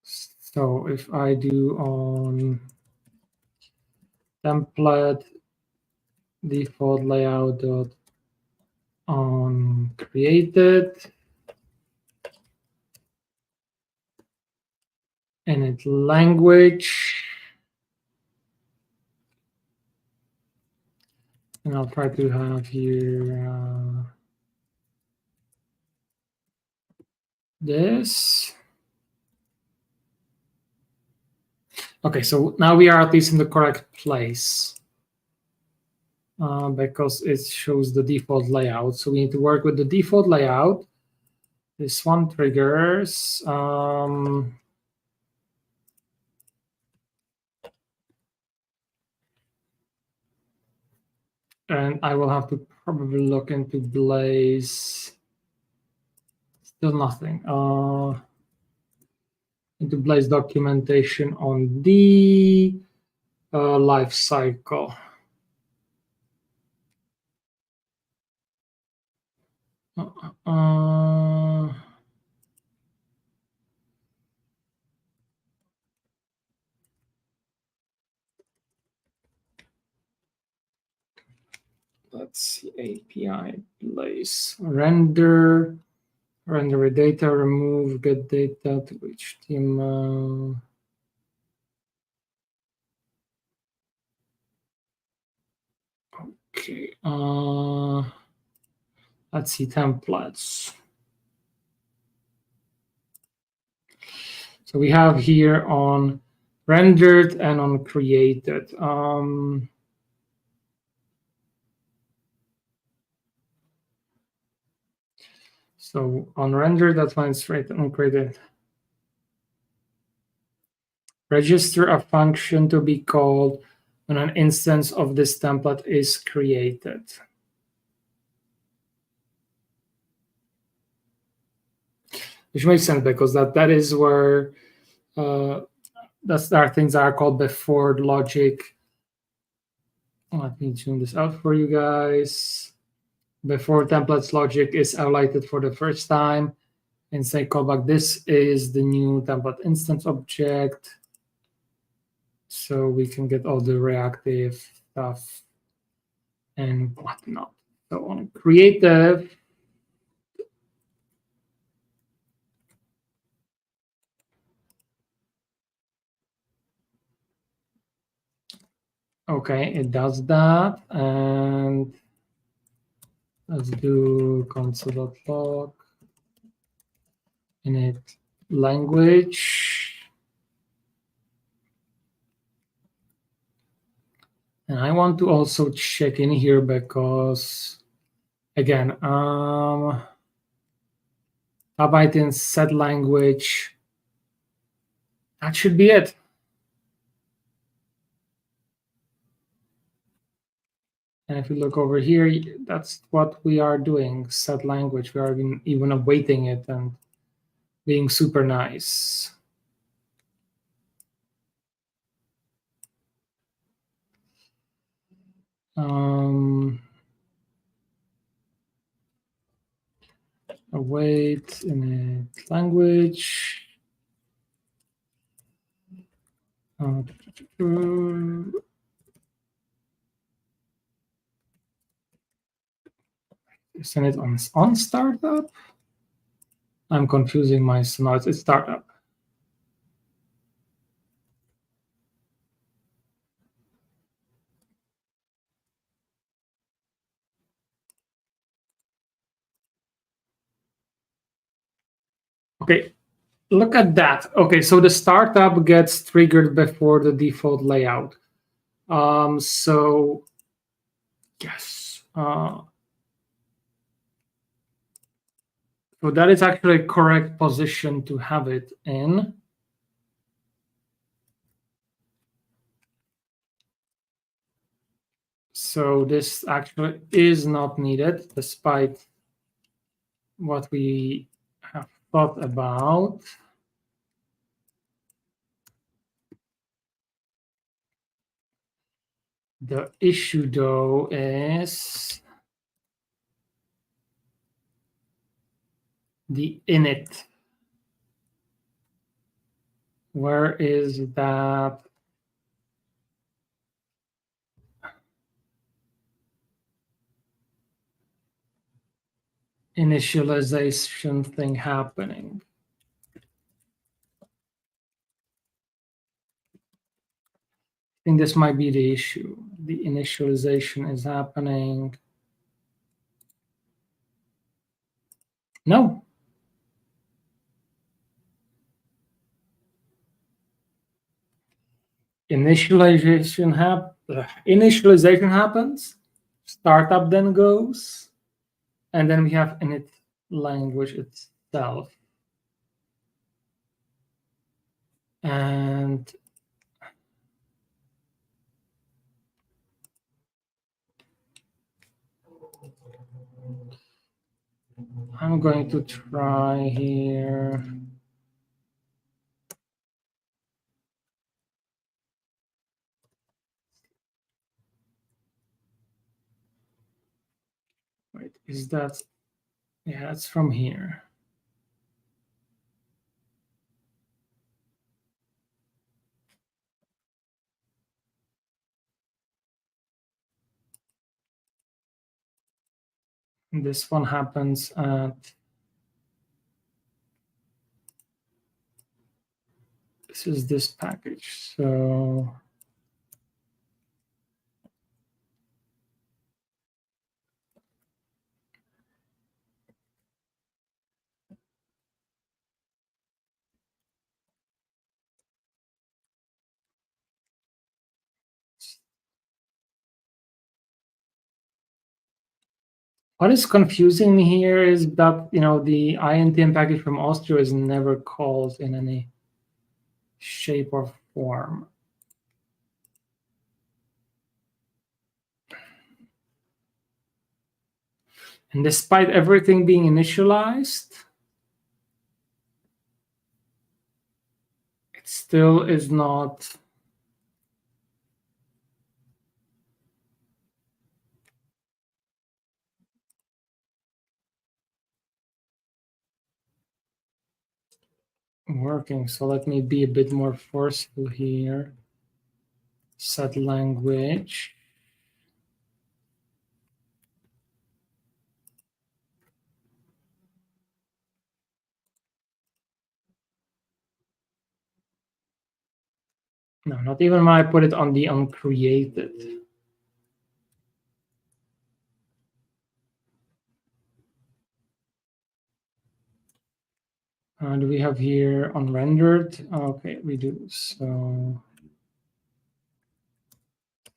So if I do on template default layout dot on created init language, and I'll try to have here this. Okay, so now we are at least in the correct place because it shows the default layout. So we need to work with the default layout. This one triggers. And I will have to probably look into Blaze. Still nothing. Into Blaze documentation on the life cycle. Let's see, API Blaze render data, remove get data to HTML. Okay, let's see templates. So we have here on rendered and on created. So on rendered, that's when it's right on created. Register a function to be called when an instance of this template is created. Which makes sense because that is where there are things that are called before logic. Let me zoom this out for you guys. before templates logic is highlighted for the first time, and say callback, this is the new template instance object. So we can get all the reactive stuff and whatnot. So on creative, okay, it does that. And let's do console.log init language. And I want to also check in here because, again, tab item set language. That should be it. And if you look over here, that's what we are doing, set language. We are even awaiting it and being super nice. Await in a language. Isn't it on startup? I'm confusing myself. No, it's startup. Okay, look at that. Okay, so the startup gets triggered before the default layout. So yes. So that is actually a correct position to have it in. So this actually is not needed, despite what we have thought about. The issue, though, is the init. Where is that? Initialization thing happening? I think this might be the issue. The initialization is happening. No. Initialization happens. Startup then goes. And then we have init language itself. And I'm going to try here. Wait, is that? Yeah, it's from here. And this one happens at. This is this package. So what is confusing me here is that the INTM package from Austria is never called in any shape or form. And despite everything being initialized, it still is not. working. So let me be a bit more forceful here. Set language. No, not even when I put it on the uncreated. Do we have here unrendered? Okay, we do. So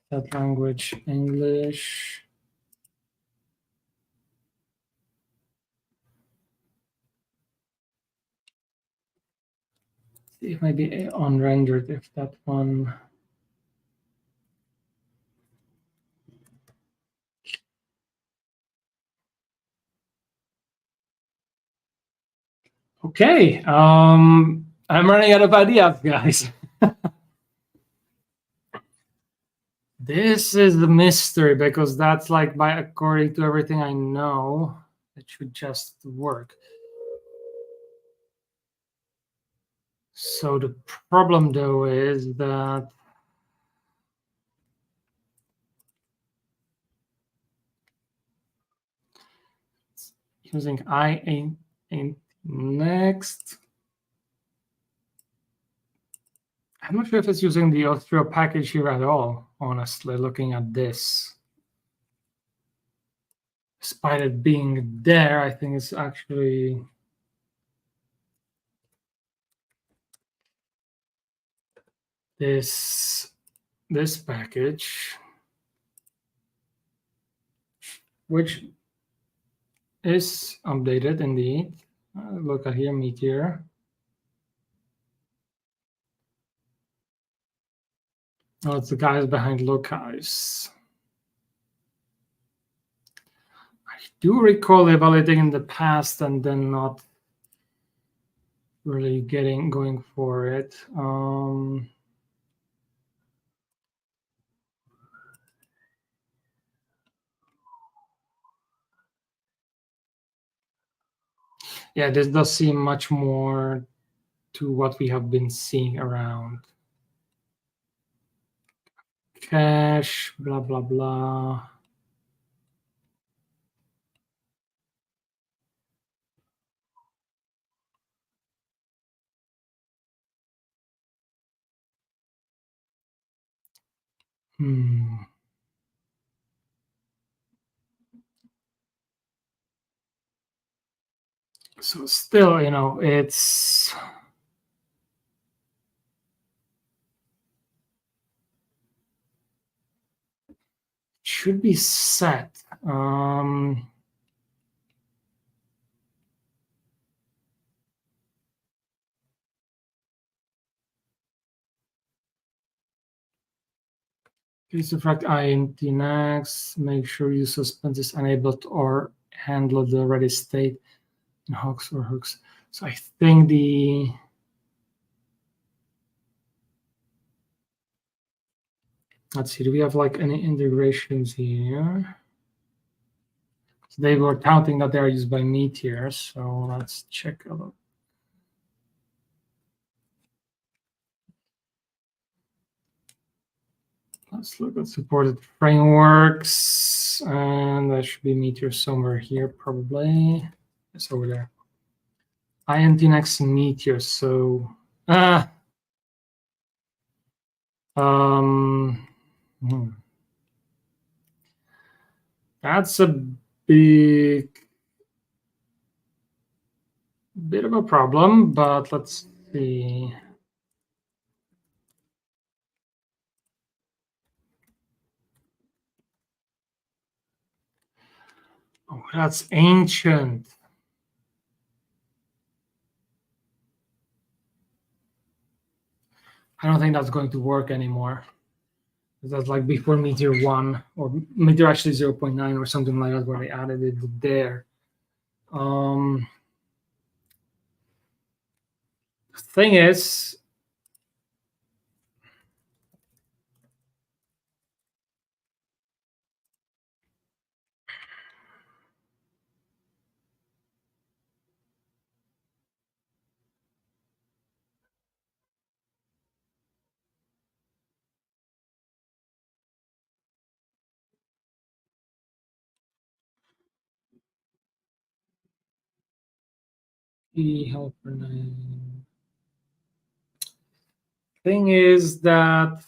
that language English. See if maybe unrendered if that one. Okay, I'm running out of ideas, guys. This is the mystery because that's like by according to everything I know, it should just work. So the problem though is that using I ain't next. I'm not sure if it's using the Auth0 package here at all, honestly, looking at this. Despite it being there, I think it's actually this package, which is updated indeed. Look at here, Meteor. Oh, it's the guys behind Locais. I do recall evaluating in the past and then not really going for it. Yeah, this does seem much more to what we have been seeing around. Cache, blah, blah, blah. So still, it's should be set. Please reflect int next. Make sure you suspend is enabled or handle the ready state in hooks or hooks. So I think let's see, do we have like any integrations here? So they were counting that they're used by Meteor, so let's check a look. Let's look at supported frameworks, and that should be Meteor somewhere here, probably. It's over there. INT next Meteor, so hmm. That's a big bit of a problem, but let's see. Oh, that's ancient. I don't think that's going to work anymore. That's like before Meteor 1 or Meteor actually 0.9 or something like that, where they added it there. The thing is, helper name. Thing is that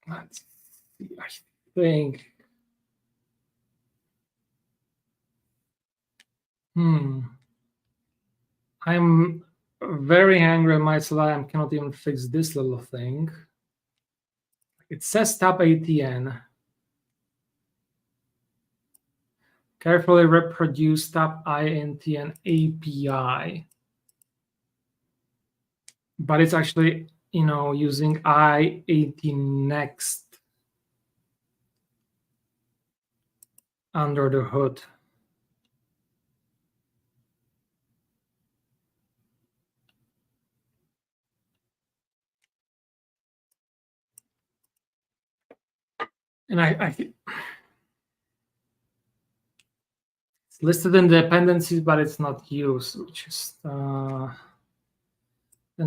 let's see, I think I'm very angry at myself. I cannot even fix this little thing. It says tap ATN. Carefully reproduce tap INTN API. But it's actually, using I18 next under the hood. And I it's listed in dependencies, but it's not used, which is then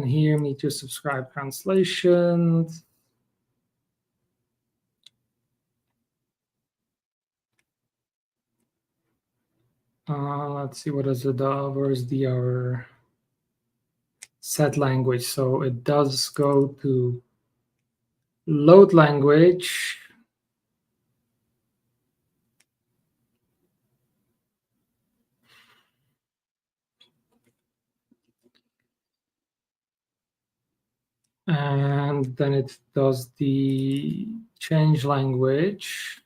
here need to subscribe translations. Let's see, what is it? Where's our set language? So it does go to load language. And then it does the change language.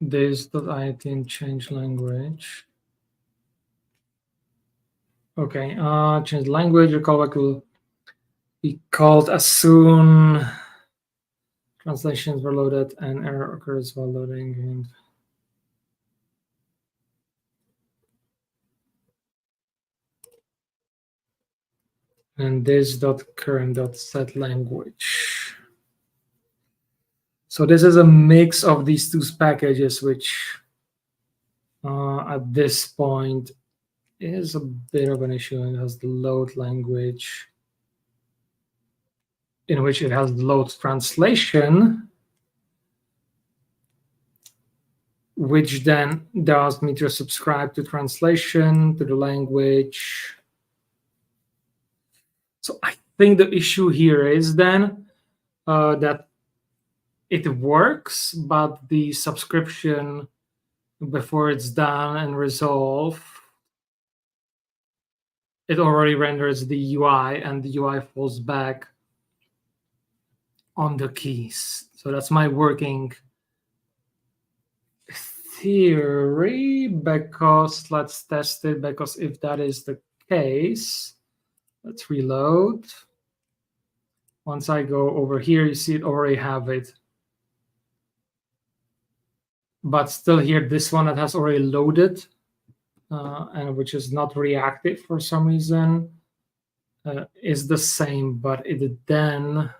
This.ITN change language. Okay, change language. Your callback will be called as soon translations were loaded and error occurs while loading. And this.current.set language. So this is a mix of these two packages, which at this point is a bit of an issue. It has the load language, in which it has the load translation, which then does me to subscribe to translation, to the language. So I think the issue here is then that it works, but the subscription, before it's done and resolved, it already renders the UI, and the UI falls back on the keys. So that's my working theory, because let's test it, because if that is the case, let's reload. Once I go over here, you see it already have it. But still here, this one that has already loaded, and which is not reactive for some reason, is the same, but it then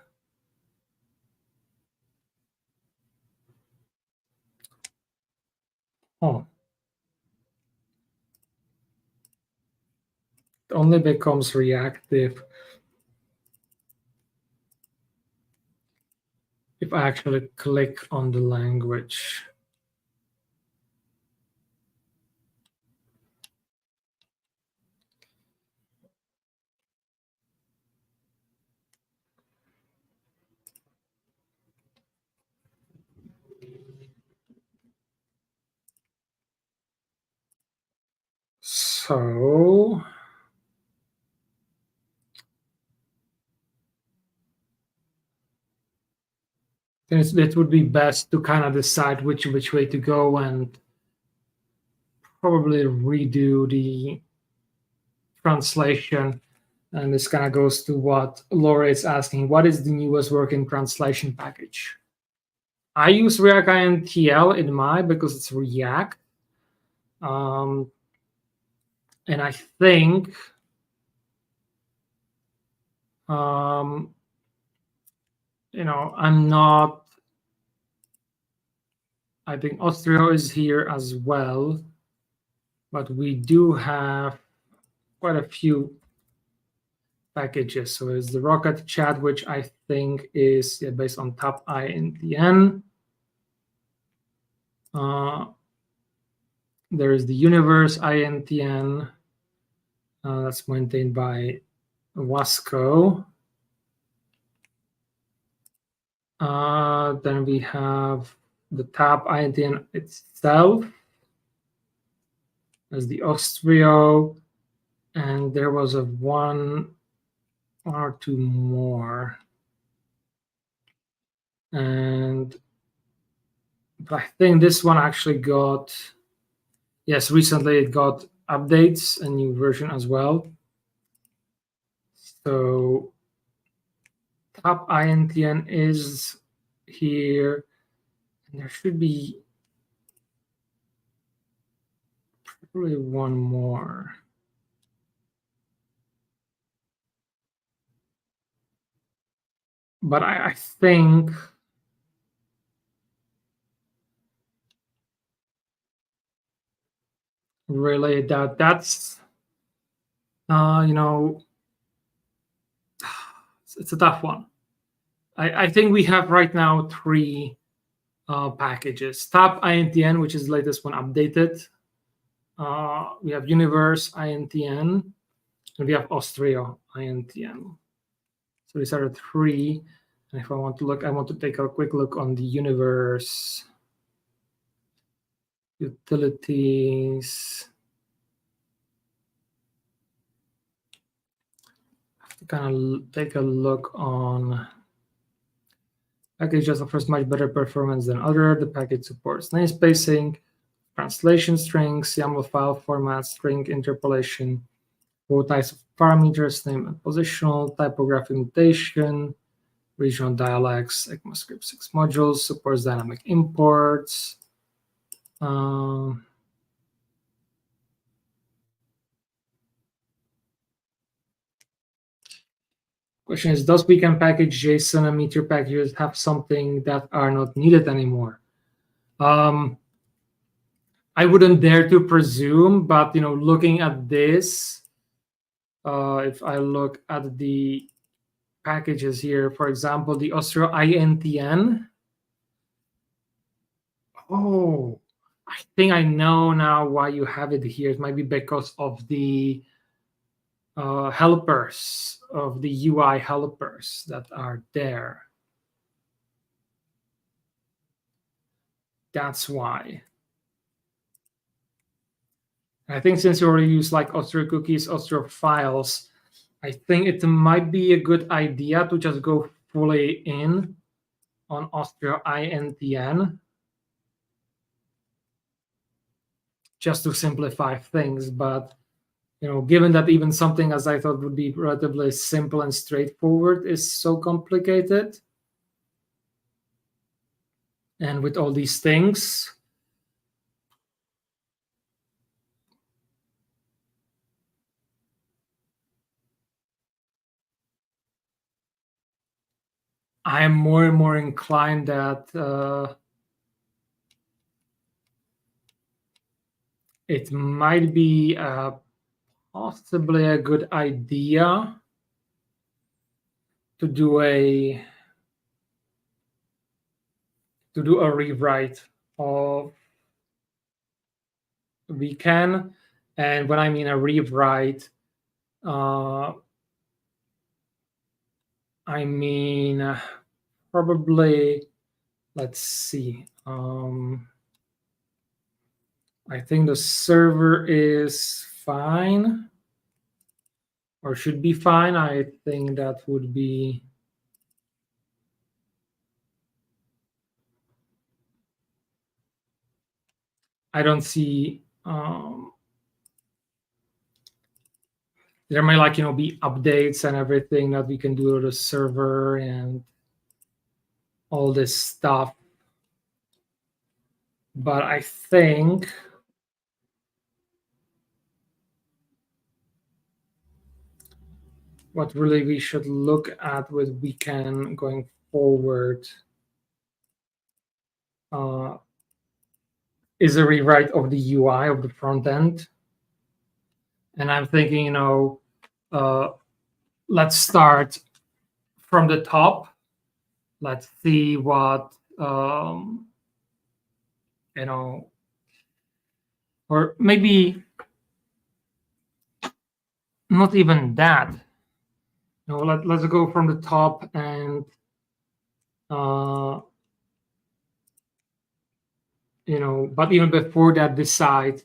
it only becomes reactive if I actually click on the language. So it would be best to kind of decide which way to go, and probably redo the translation. And this kind of goes to what Laura is asking: what is the newest working translation package? I use React INTL in my, because it's React. And I think I'm not. I think Austria is here as well, but we do have quite a few packages. So it's the Rocket Chat, which I think is based on Tap INTN. There is the Universe INTN that's maintained by Wasco. Then we have the Tap INTN itself as the Ostrio, and there was a one or two more. And I think this one actually got, yes, recently it got updates, a new version as well. So Tap INTN is here, and there should be probably one more. But I think really that's it's a tough one. I think we have right now three packages. Tap INTN, which is the latest one updated. We have Universe INTN, and we have Ostrio INTN. So these are the three. And if I want to look, I want to take a quick look on the Universe utilities. I have to kind of take a look on package offers much better performance than other. The package supports namespacing, translation strings, YAML file format, string interpolation, both types of parameters, name and positional, typographic notation, regional dialects, ECMAScript 6 modules, supports dynamic imports. Question is, does Wekan package JSON and Meteor packages have something that are not needed anymore? I wouldn't dare to presume, but looking at this, if I look at the packages here, for example, the Ostro INTN. Oh, I think I know now why you have it here. It might be because of the helpers, of the UI helpers that are there. That's why. I think since you already use like Ostro cookies, Ostro files, I think it might be a good idea to just go fully in on Ostro INTN, just to simplify things. But given that even something as I thought would be relatively simple and straightforward is so complicated, and with all these things, I am more and more inclined that it might be possibly a good idea to do a rewrite of Wekan. And when I mean a rewrite, I mean probably, let's see. I think the server is fine, or should be fine. I think that would be I don't see there might be updates and everything that we can do to the server and all this stuff. But I think what really we should look at with Wekan going forward is a rewrite of the UI of the front end. And I'm thinking, let's start from the top. Let's see what, you know, or maybe not even that. Let's go from the top and, uh, but even before that,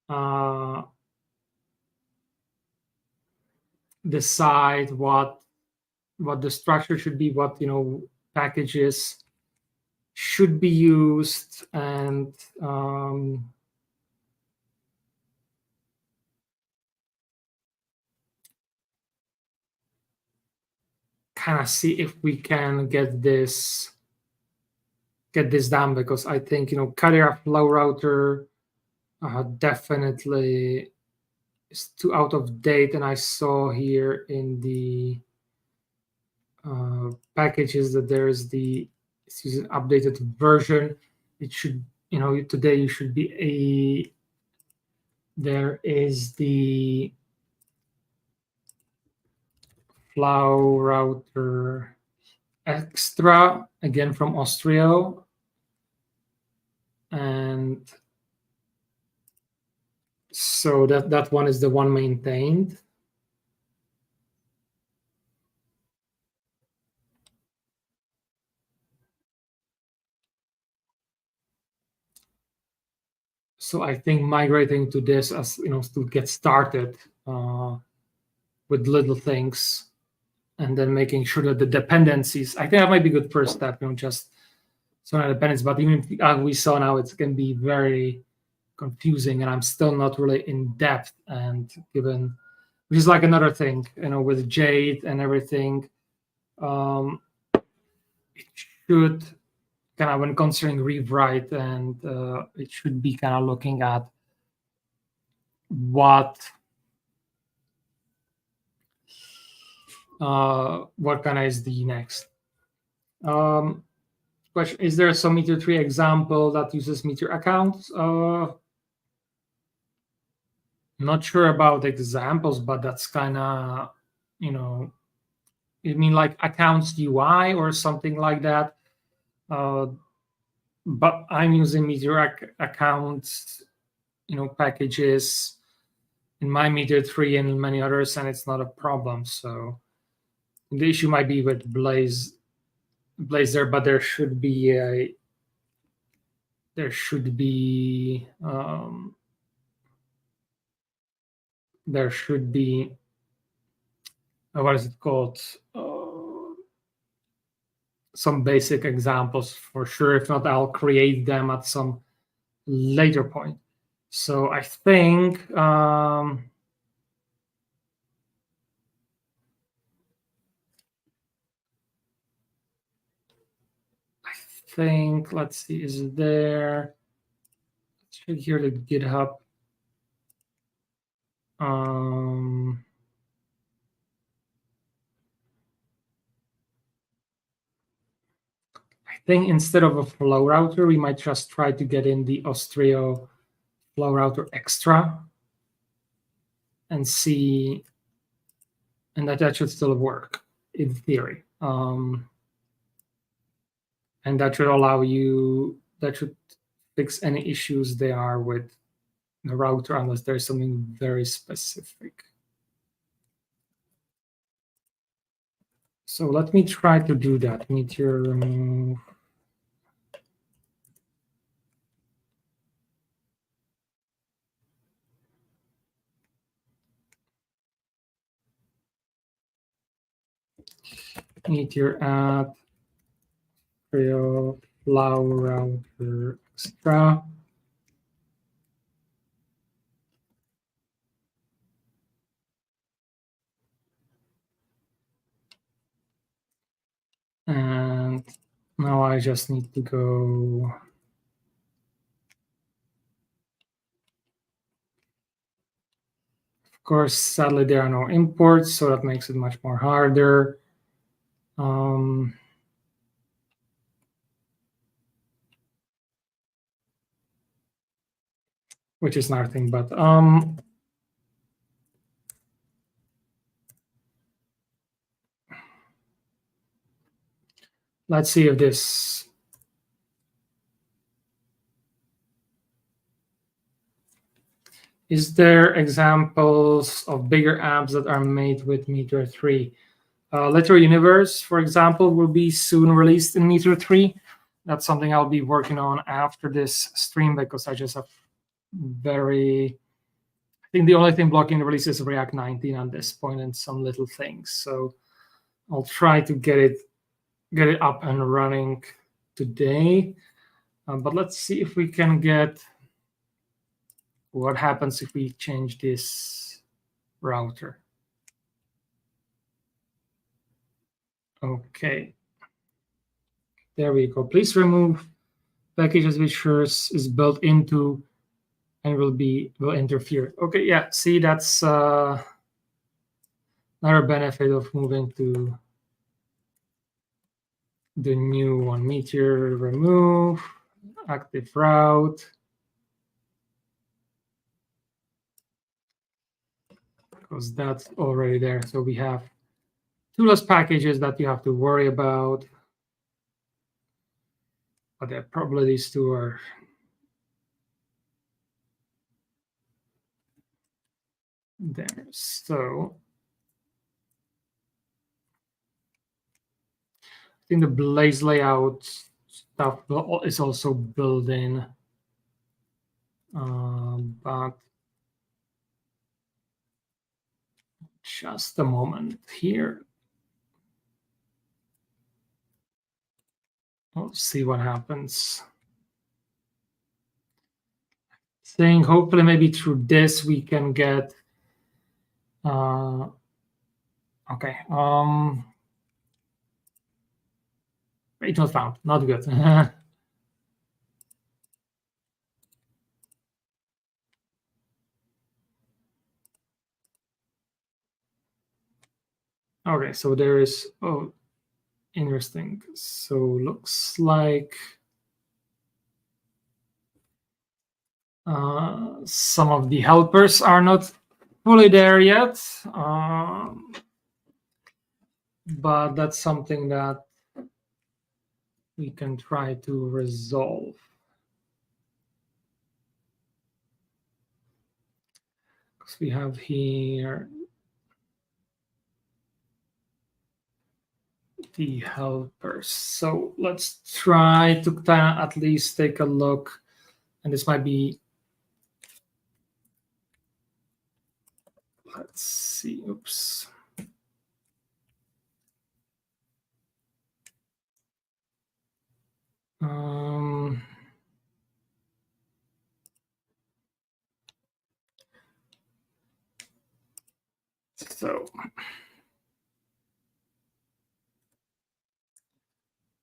uh, decide what the structure should be, what packages should be used, and kind of see if we can get this done, because I think carrier flow router definitely is too out of date. And I saw here in the packages that there is it's using updated version. It should, today you should be there is the flow router extra, again from Austria, and so that one is the one maintained. So I think migrating to this, as to get started with little things, and then making sure that the dependencies, I think that might be a good first step. Just so not dependencies, but even we saw now, it's going to be very confusing, and I'm still not really in depth. And given, which is like another thing, with Jade and everything, it should kind of, when considering rewrite, and it should be kind of looking at what kind of is the next question. Is there some Meteor 3 example that uses Meteor accounts? Not sure about examples, but that's kind of, you mean like accounts UI or something like that? But I'm using Meteor accounts, packages in my Meteor 3 and in many others, and it's not a problem. So the issue might be with Blaze there, but there should be what is it called? Some basic examples for sure. If not, I'll create them at some later point. So I think let's see, is there, let's check here the GitHub. I think instead of a flow router, we might just try to get in the Austria flow router extra and see, and that should still work in theory. And that should allow you, that should fix any issues there are with the router, unless there's something very specific. So let me try to do that. Meteor remove. Meteor add flow router extra. And now I just need to go. Of course, sadly, there are no imports, so that makes it much more harder. Which is nothing, but Let's see if this. Is there examples of bigger apps that are made with Meteor 3? Literal Universe, for example, will be soon released in Meteor 3. That's something I'll be working on after this stream because I just have I think the only thing blocking the release is React 19 at this point and some little things. So I'll try to get it up and running today. But let's see if we can get what happens if we change this router. Okay. There we go. Please remove packages which is built into and will interfere. Okay, yeah. See, that's another benefit of moving to the new one. Meteor remove, active route. Because that's already there. So we have two less packages that you have to worry about. But there probably these two are there. So I think the Blaze layout stuff is also built in. But just a moment here. We'll see what happens. Saying hopefully maybe through this we can get okay. It was found. Not good. Okay, so there is interesting. So looks like some of the helpers are not fully there yet, but that's something that we can try to resolve. Because we have here the helpers. So let's try to at least take a look. And this might be, let's see, oops. So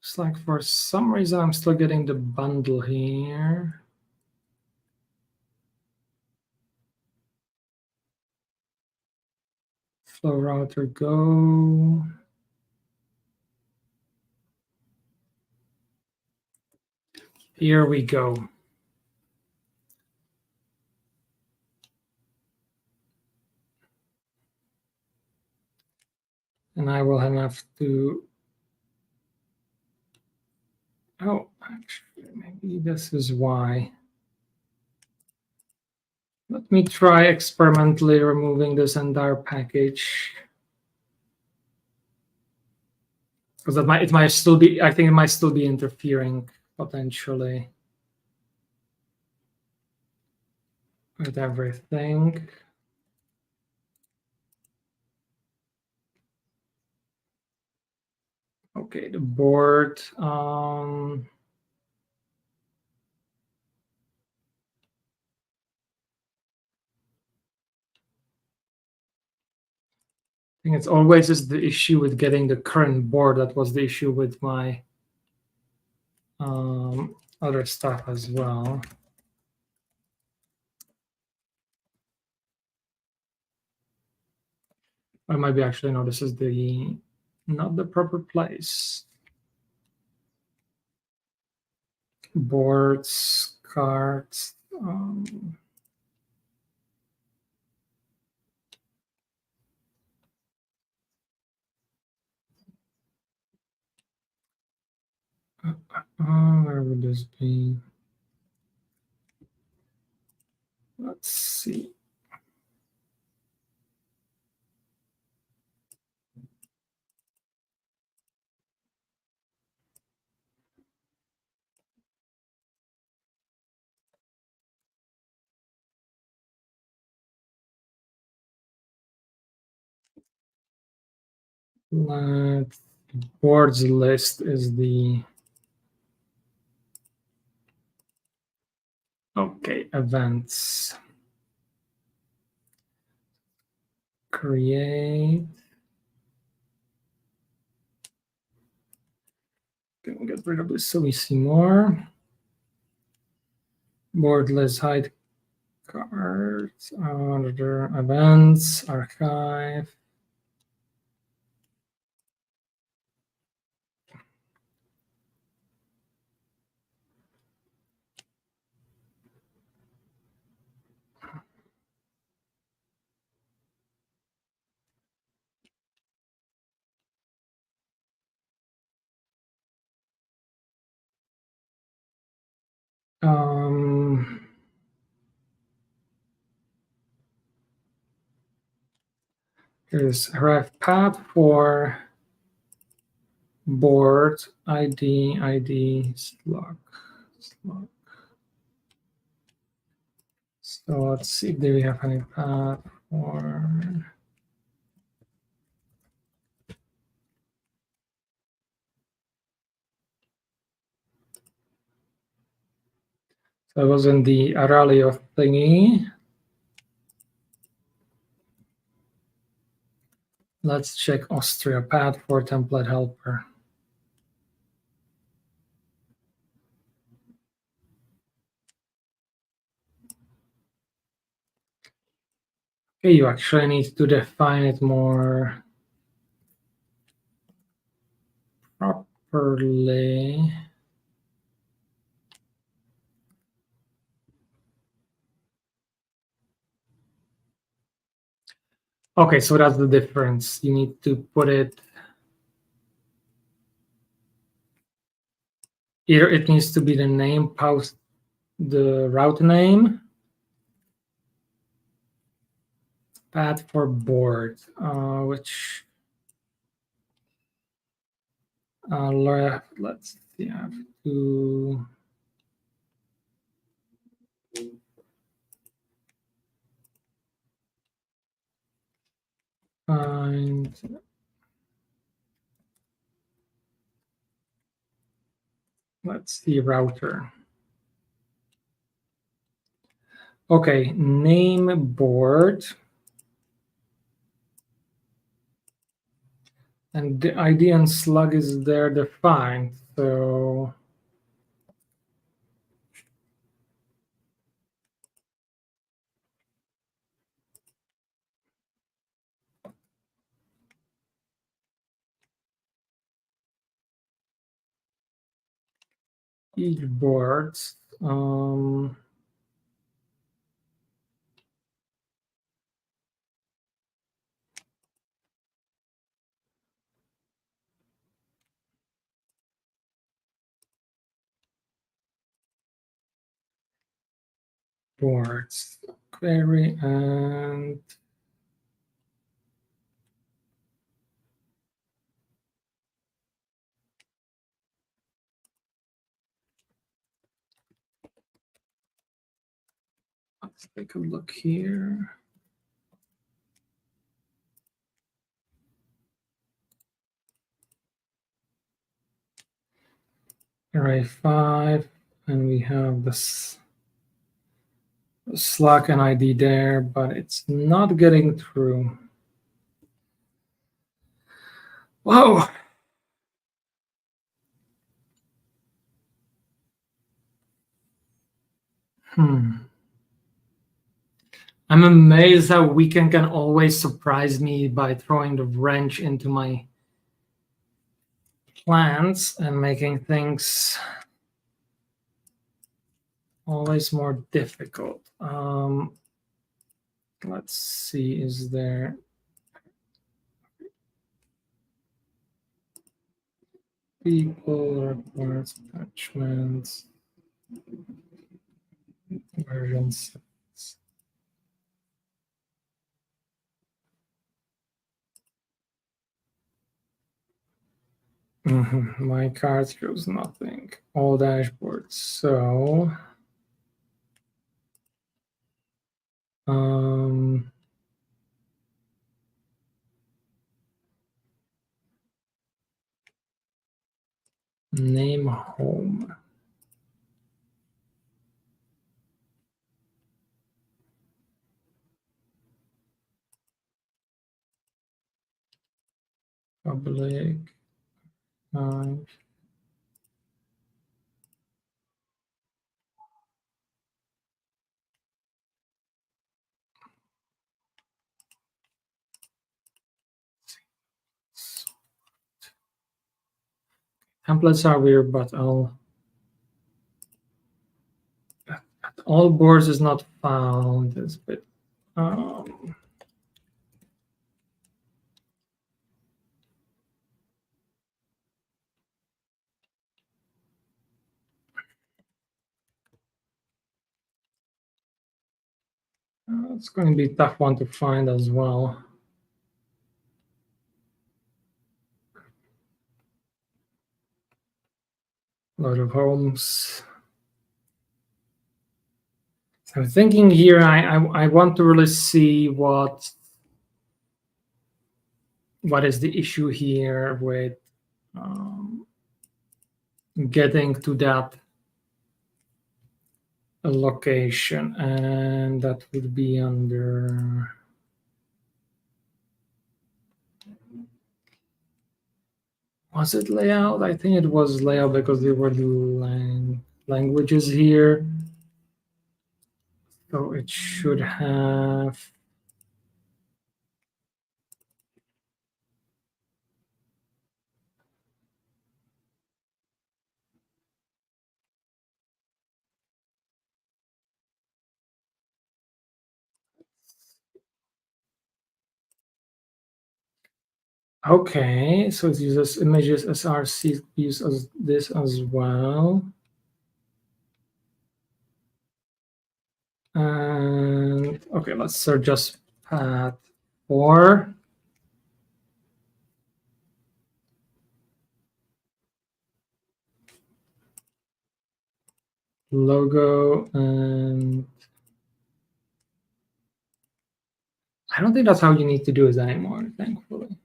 it's like for some reason I'm still getting the bundle here. Flow router go. Here we go. And I will have to, oh, actually, maybe this is why. Let me try experimentally removing this entire package. Because it might still be, I think it might still be interfering potentially with everything. Okay, the board. I think it's always just the issue with getting the current board. That was the issue with my other stuff as well. Or maybe actually, no, this is not the proper place. Boards, cards. Where would this be? Let's see. Boards list is the okay, events. Create. Can we get rid of this so we see more? Board list, hide cards, other events, archive. Here's ref path for board ID slug. So let's see, do we have any path for so it was in the Aurelio thingy. Let's check Austria path for template helper. Okay, you actually need to define it more properly. Okay, so that's the difference. You need to put it, either it needs to be the name, post the route name, path for board, which let's see, I have to find, let's see, router. Okay, name board. And the ID and slug is there defined. So each boards. Boards query and let's take a look here. Array 5, and we have this slug and ID there, but it's not getting through. Whoa. I'm amazed how Wekan can always surprise me by throwing the wrench into my plans and making things always more difficult. Let's see, is there people, reports, attachments, versions. My card shows nothing. All dashboards. So name home. Public. Templates are weird, but all boards is not found. It's a bit. It's going to be a tough one to find as well. A lot of homes. So I'm thinking here, I want to really see what is the issue here with getting to that location, and that would be under. Was it layout? I think it was layout because there were languages here. So it should have. Okay, so it uses images src, use as this as well. And okay, let's search just path 4. Logo, and I don't think that's how you need to do it anymore, thankfully.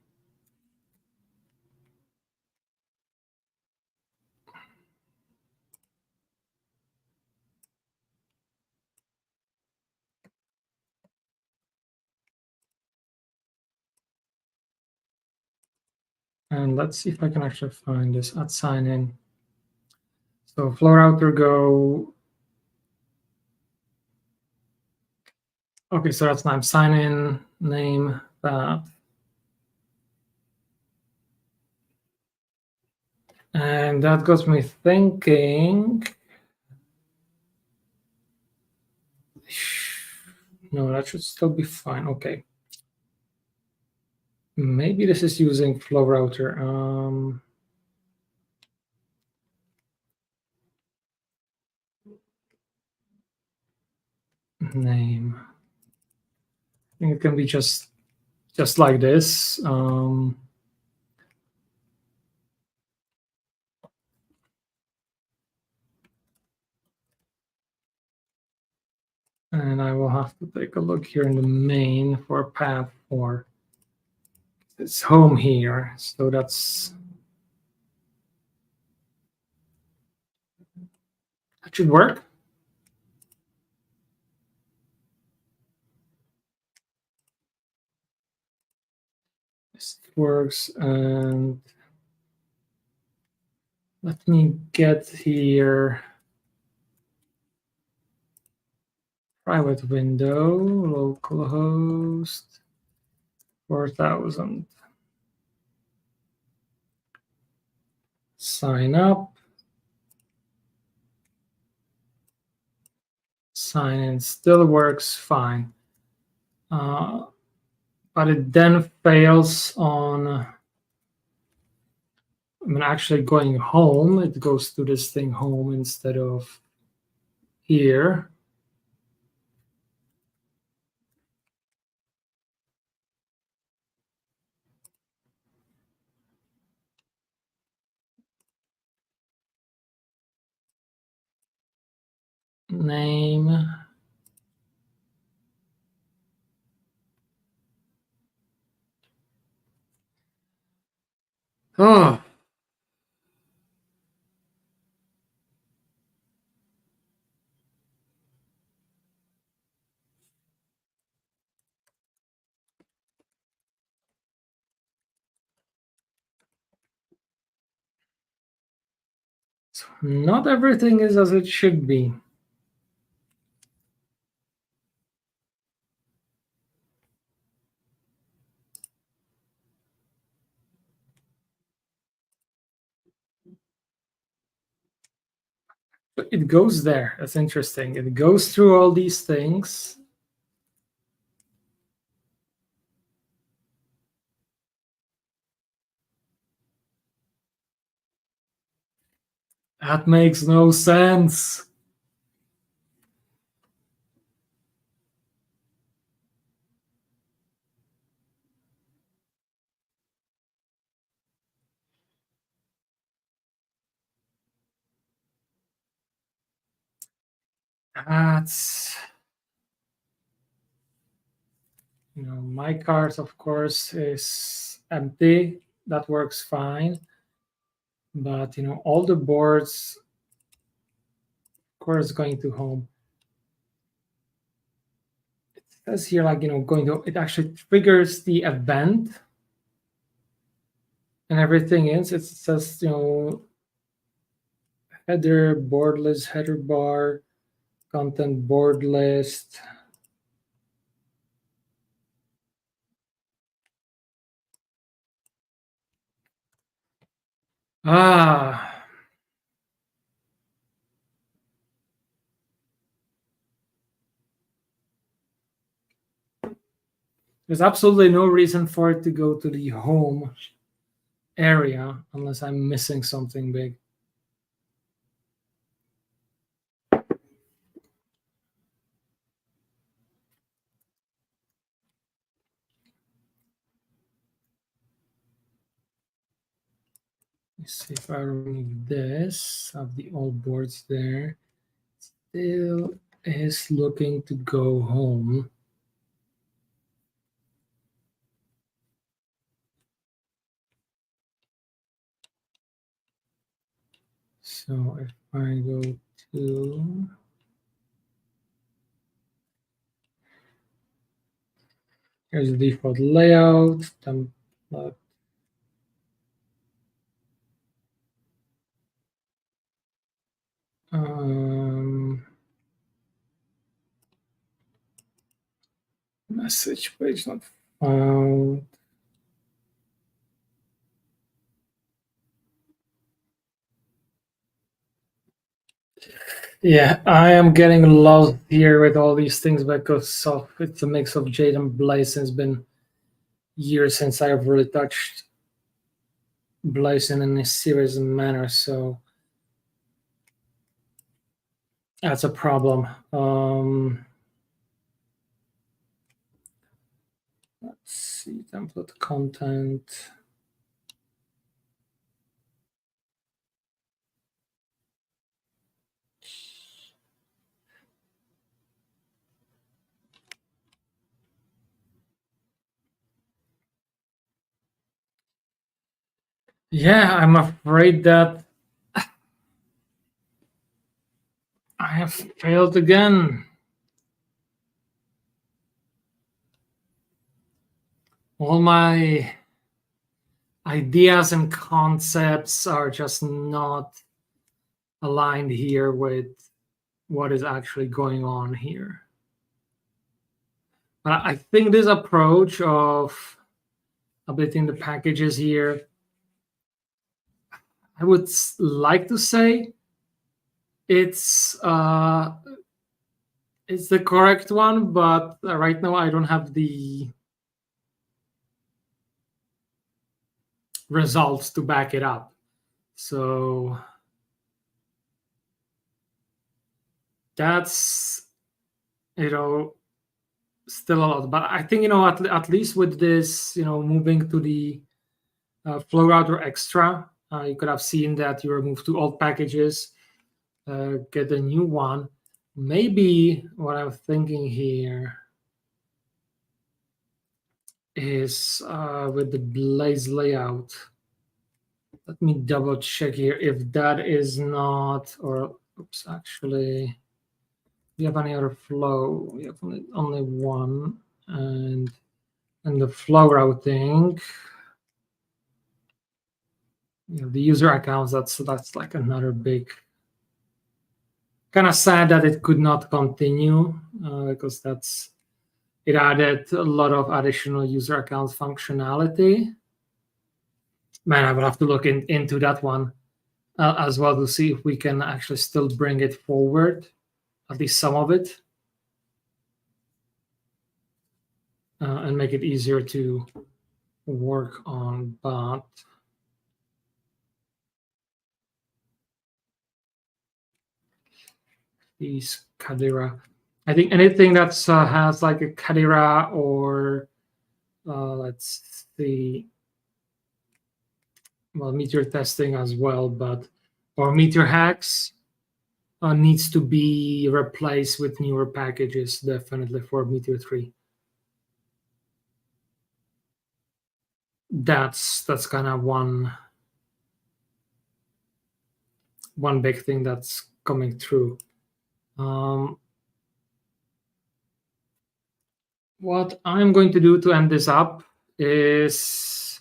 And let's see if I can actually find this at sign in. So flow router go. Okay, so that's name, sign in, name, that. And that got me thinking. No, that should still be fine. Okay. Maybe this is using flow router. Name. I think it can be just like this. And I will have to take a look here in the main for path 4. It's home here, so that should work. This works, and let me get here. Private window, localhost 4000. Sign up. Sign in still works fine. But it then fails on I'm actually going home, it goes to this thing home instead of here. Name. Oh, so not everything is as it should be. But it goes there. That's interesting. It goes through all these things. That makes no sense. That's, my card, of course, is empty. That works fine. But, all the boards, of course, going to home. It says here, like, going to, it actually triggers the event and everything is. It says, header, board list, header bar, content board list. Ah, there's absolutely no reason for it to go to the home area unless I'm missing something big. Let's see if I remove this of the old boards there. Still is looking to go home. So if I go to here's the default layout, template. Message page not found. Yeah, I am getting lost here with all these things because it's a mix of Jade and Blaze. It's been years since I've really touched Blaze in a serious manner, so that's a problem. Let's see, template content. Yeah, I'm afraid that I have failed again. All my ideas and concepts are just not aligned here with what is actually going on here. But I think this approach of updating the packages here, I would like to say it's the correct one, but right now I don't have the results to back it up. So that's, still a lot. But I think, at least with this, moving to the Flow Router Extra, you could have seen that you remove two old packages, get a new one. Maybe what I'm thinking here is with the Blaze layout. Let me double check here if that is not, or oops, actually, do you have any other flow? We have only one, and the flow routing, the user accounts. That's like another big. Kind of sad that it could not continue because it added a lot of additional user accounts functionality. Man, I will have to look into that one as well to see if we can actually still bring it forward, at least some of it, and make it easier to work on. But these Kadira, I think anything that has like a Kadira or let's see, well, meteor testing as well, but or meteor hacks needs to be replaced with newer packages, definitely for Meteor 3. That's kind of one big thing that's coming through. What I'm going to do to end this up is,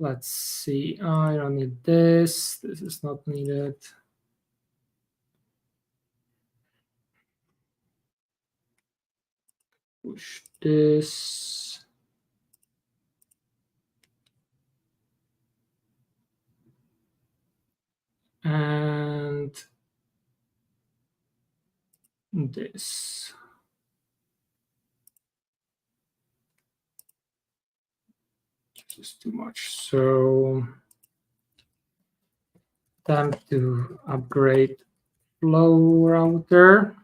let's see, I don't need this. This is not needed. Push this. And this. This is too much. So time to upgrade Flow Router.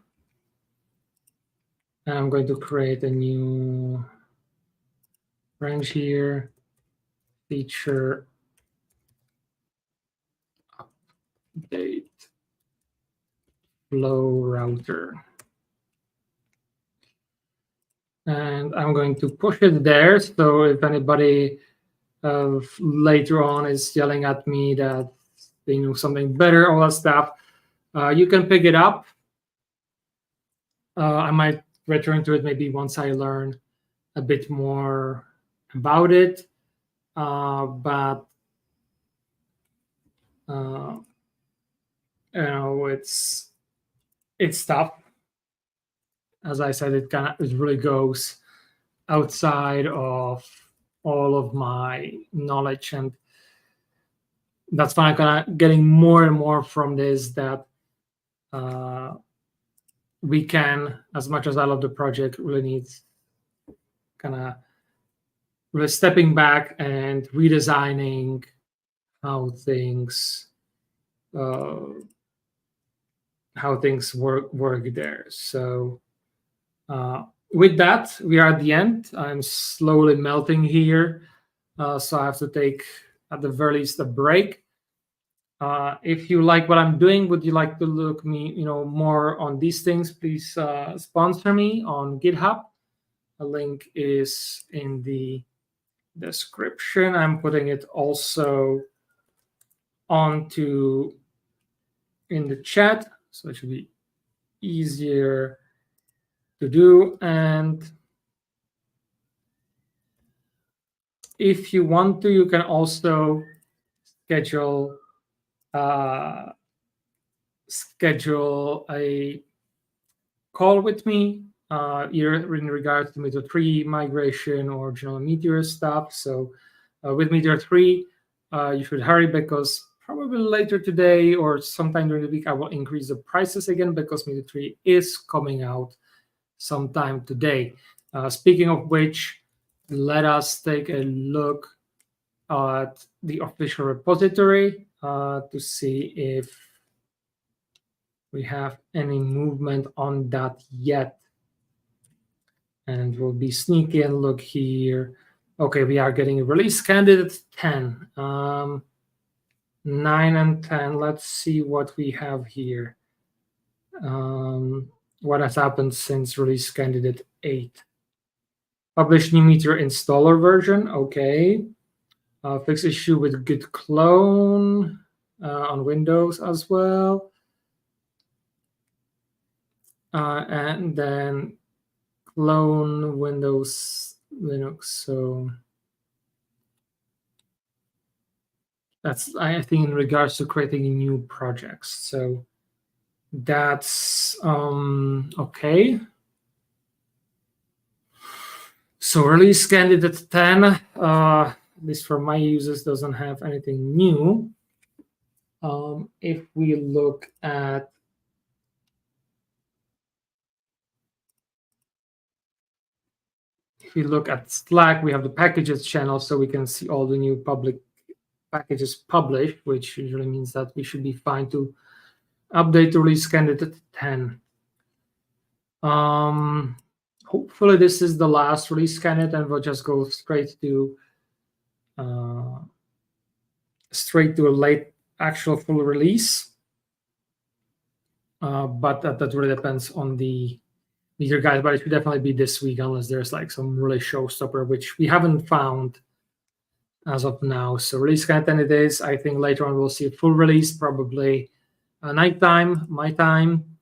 And I'm going to create a new branch here, feature update Flow Router. And I'm going to push it there. So if anybody later on is yelling at me that they know something better, all that stuff, you can pick it up. I might return to it maybe once I learn a bit more about it. But it's tough. As I said, it really goes outside of all of my knowledge, and that's why I'm kind of getting more and more from this that Wekan, as much as I love the project, really needs kind of really stepping back and redesigning how things work there. So with that, we are at the end. I'm slowly melting here, so I have to take at the very least a break. If you like what I'm doing, would you like to look me, more on these things? Please sponsor me on GitHub. A link is in the description. I'm putting it also in the chat, so it should be easier to do. And if you want to, you can also schedule a call with me, either in regards to Meteor 3 migration or general Meteor stuff. So with Meteor 3, you should hurry, because probably later today or sometime during the week, I will increase the prices again, because Meteor 3 is coming out sometime today. Speaking of which, let us take a look at the official repository to see if we have any movement on that yet. And we'll be sneaky and look here. Okay, we are getting a release candidate 10. 9 and 10. Let's see what we have here. What has happened since release candidate 8. Publish new Meteor installer version. Okay. Fix issue with Git clone on Windows as well. And then clone Windows Linux. So that's, I think, in regards to creating new projects. So that's okay. So release candidate 10, at least for my users, doesn't have anything new. If we look at Slack, we have the packages channel, so we can see all the new public packages published, which usually means that we should be fine to update the release candidate 10. Hopefully this is the last release candidate, and we'll just go straight to a late actual full release. But that really depends on the Meteor guys, but it should definitely be this week unless there's like some really showstopper, which we haven't found as of now. So release candidate days, I think later on we'll see a full release, probably nighttime, my time.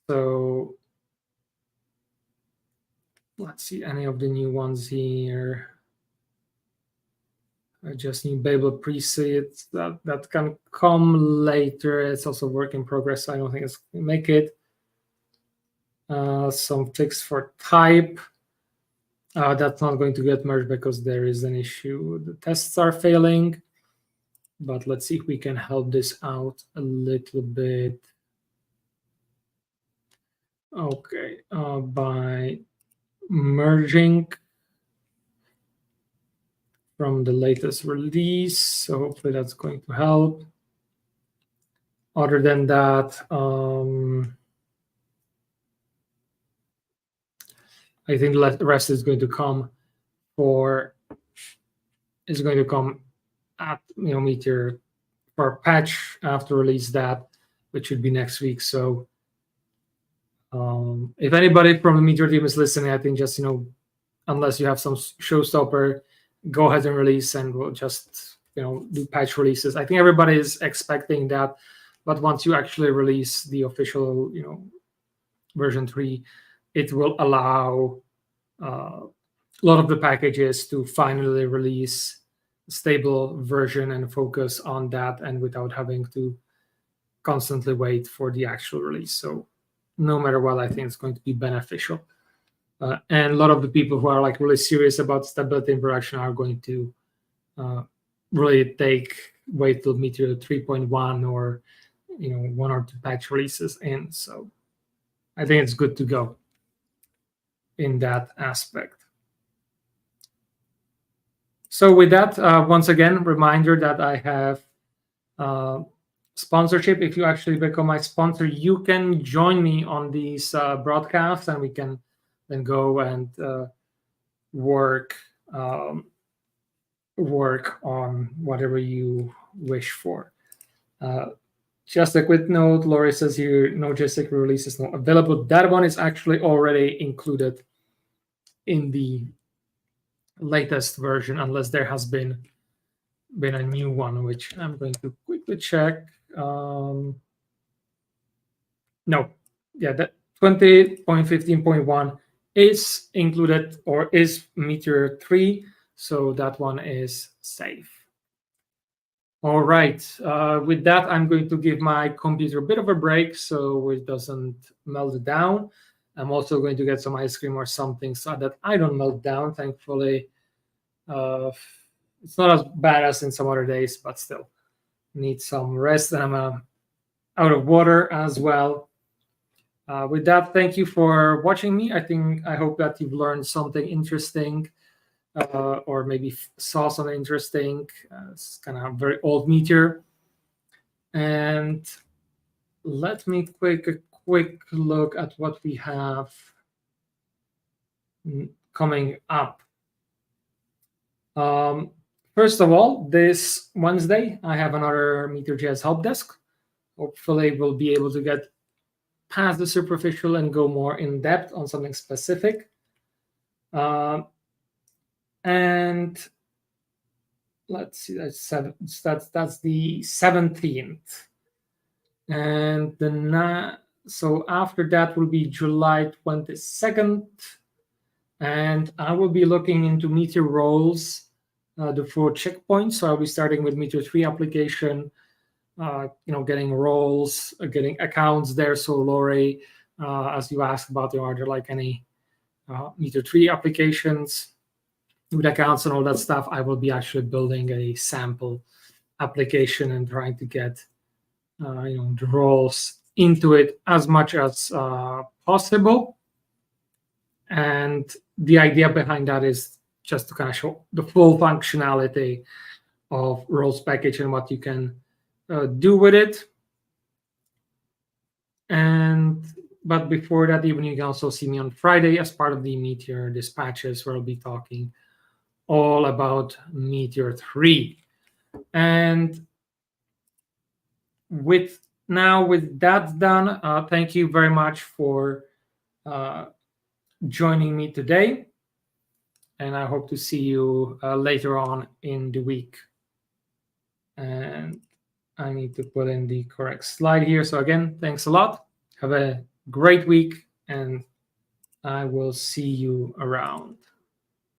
So let's see any of the new ones here. I just need Babel presets that can come later. It's also work in progress. So I don't think it's going to make it. Some fix for type. That's not going to get merged because there is an issue. The tests are failing. But let's see if we can help this out a little bit. Okay, by merging from the latest release. So hopefully that's going to help. Other than that, I think the rest is going to come at Meteor for patch after release that, which should be next week. So if anybody from the Meteor team is listening, I think just unless you have some showstopper, go ahead and release, and we'll just do patch releases. I think everybody is expecting that, but once you actually release the official version 3, it will allow a lot of the packages to finally release a stable version and focus on that, and without having to constantly wait for the actual release. So no matter what, I think it's going to be beneficial. And a lot of the people who are really serious about stability in production are going to really wait till Meteor 3.1 or 1 or 2 patch releases in. So I think it's good to go in that aspect. So with that, once again, reminder that I have sponsorship. If you actually become my sponsor, you can join me on these broadcasts, and we can then go and work on whatever you wish for. Just a quick note, Lori says here, no JSX release is not available. That one is actually already included in the latest version, unless there has been a new one, which I'm going to quickly check. No, yeah, that 20.15.1 is included, or is Meteor 3, so that one is safe. All right, with that, I'm going to give my computer a bit of a break so it doesn't melt down. I'm also going to get some ice cream or something so that I don't melt down. Thankfully, it's not as bad as in some other days, but still need some rest, and I'm out of water as well. With that, thank you for watching me. I hope that you've learned something interesting or maybe saw something interesting. It's kind of a very old meteor. And let me a quick look at what we have coming up. First of all, this Wednesday, I have another Meteor.js help desk. Hopefully, we'll be able to get past the superficial and go more in depth on something specific. And let's see, that's the 17th. And so after that will be July 22nd. And I will be looking into Meteor roles, the 4 checkpoints. So I'll be starting with Meteor 3 application, getting roles, getting accounts there. So Lori, as you asked about, are there like any Meteor 3 applications with accounts and all that stuff? I will be actually building a sample application and trying to get the roles into it as much as possible. And the idea behind that is just to kind of show the full functionality of roles package and what you can do with it. But before that, even you can also see me on Friday as part of the Meteor dispatches, where I'll be talking all about Meteor 3. And with that done, thank you very much for joining me today. And I hope to see you later on in the week. And I need to put in the correct slide here. So again, thanks a lot. Have a great week, and I will see you around.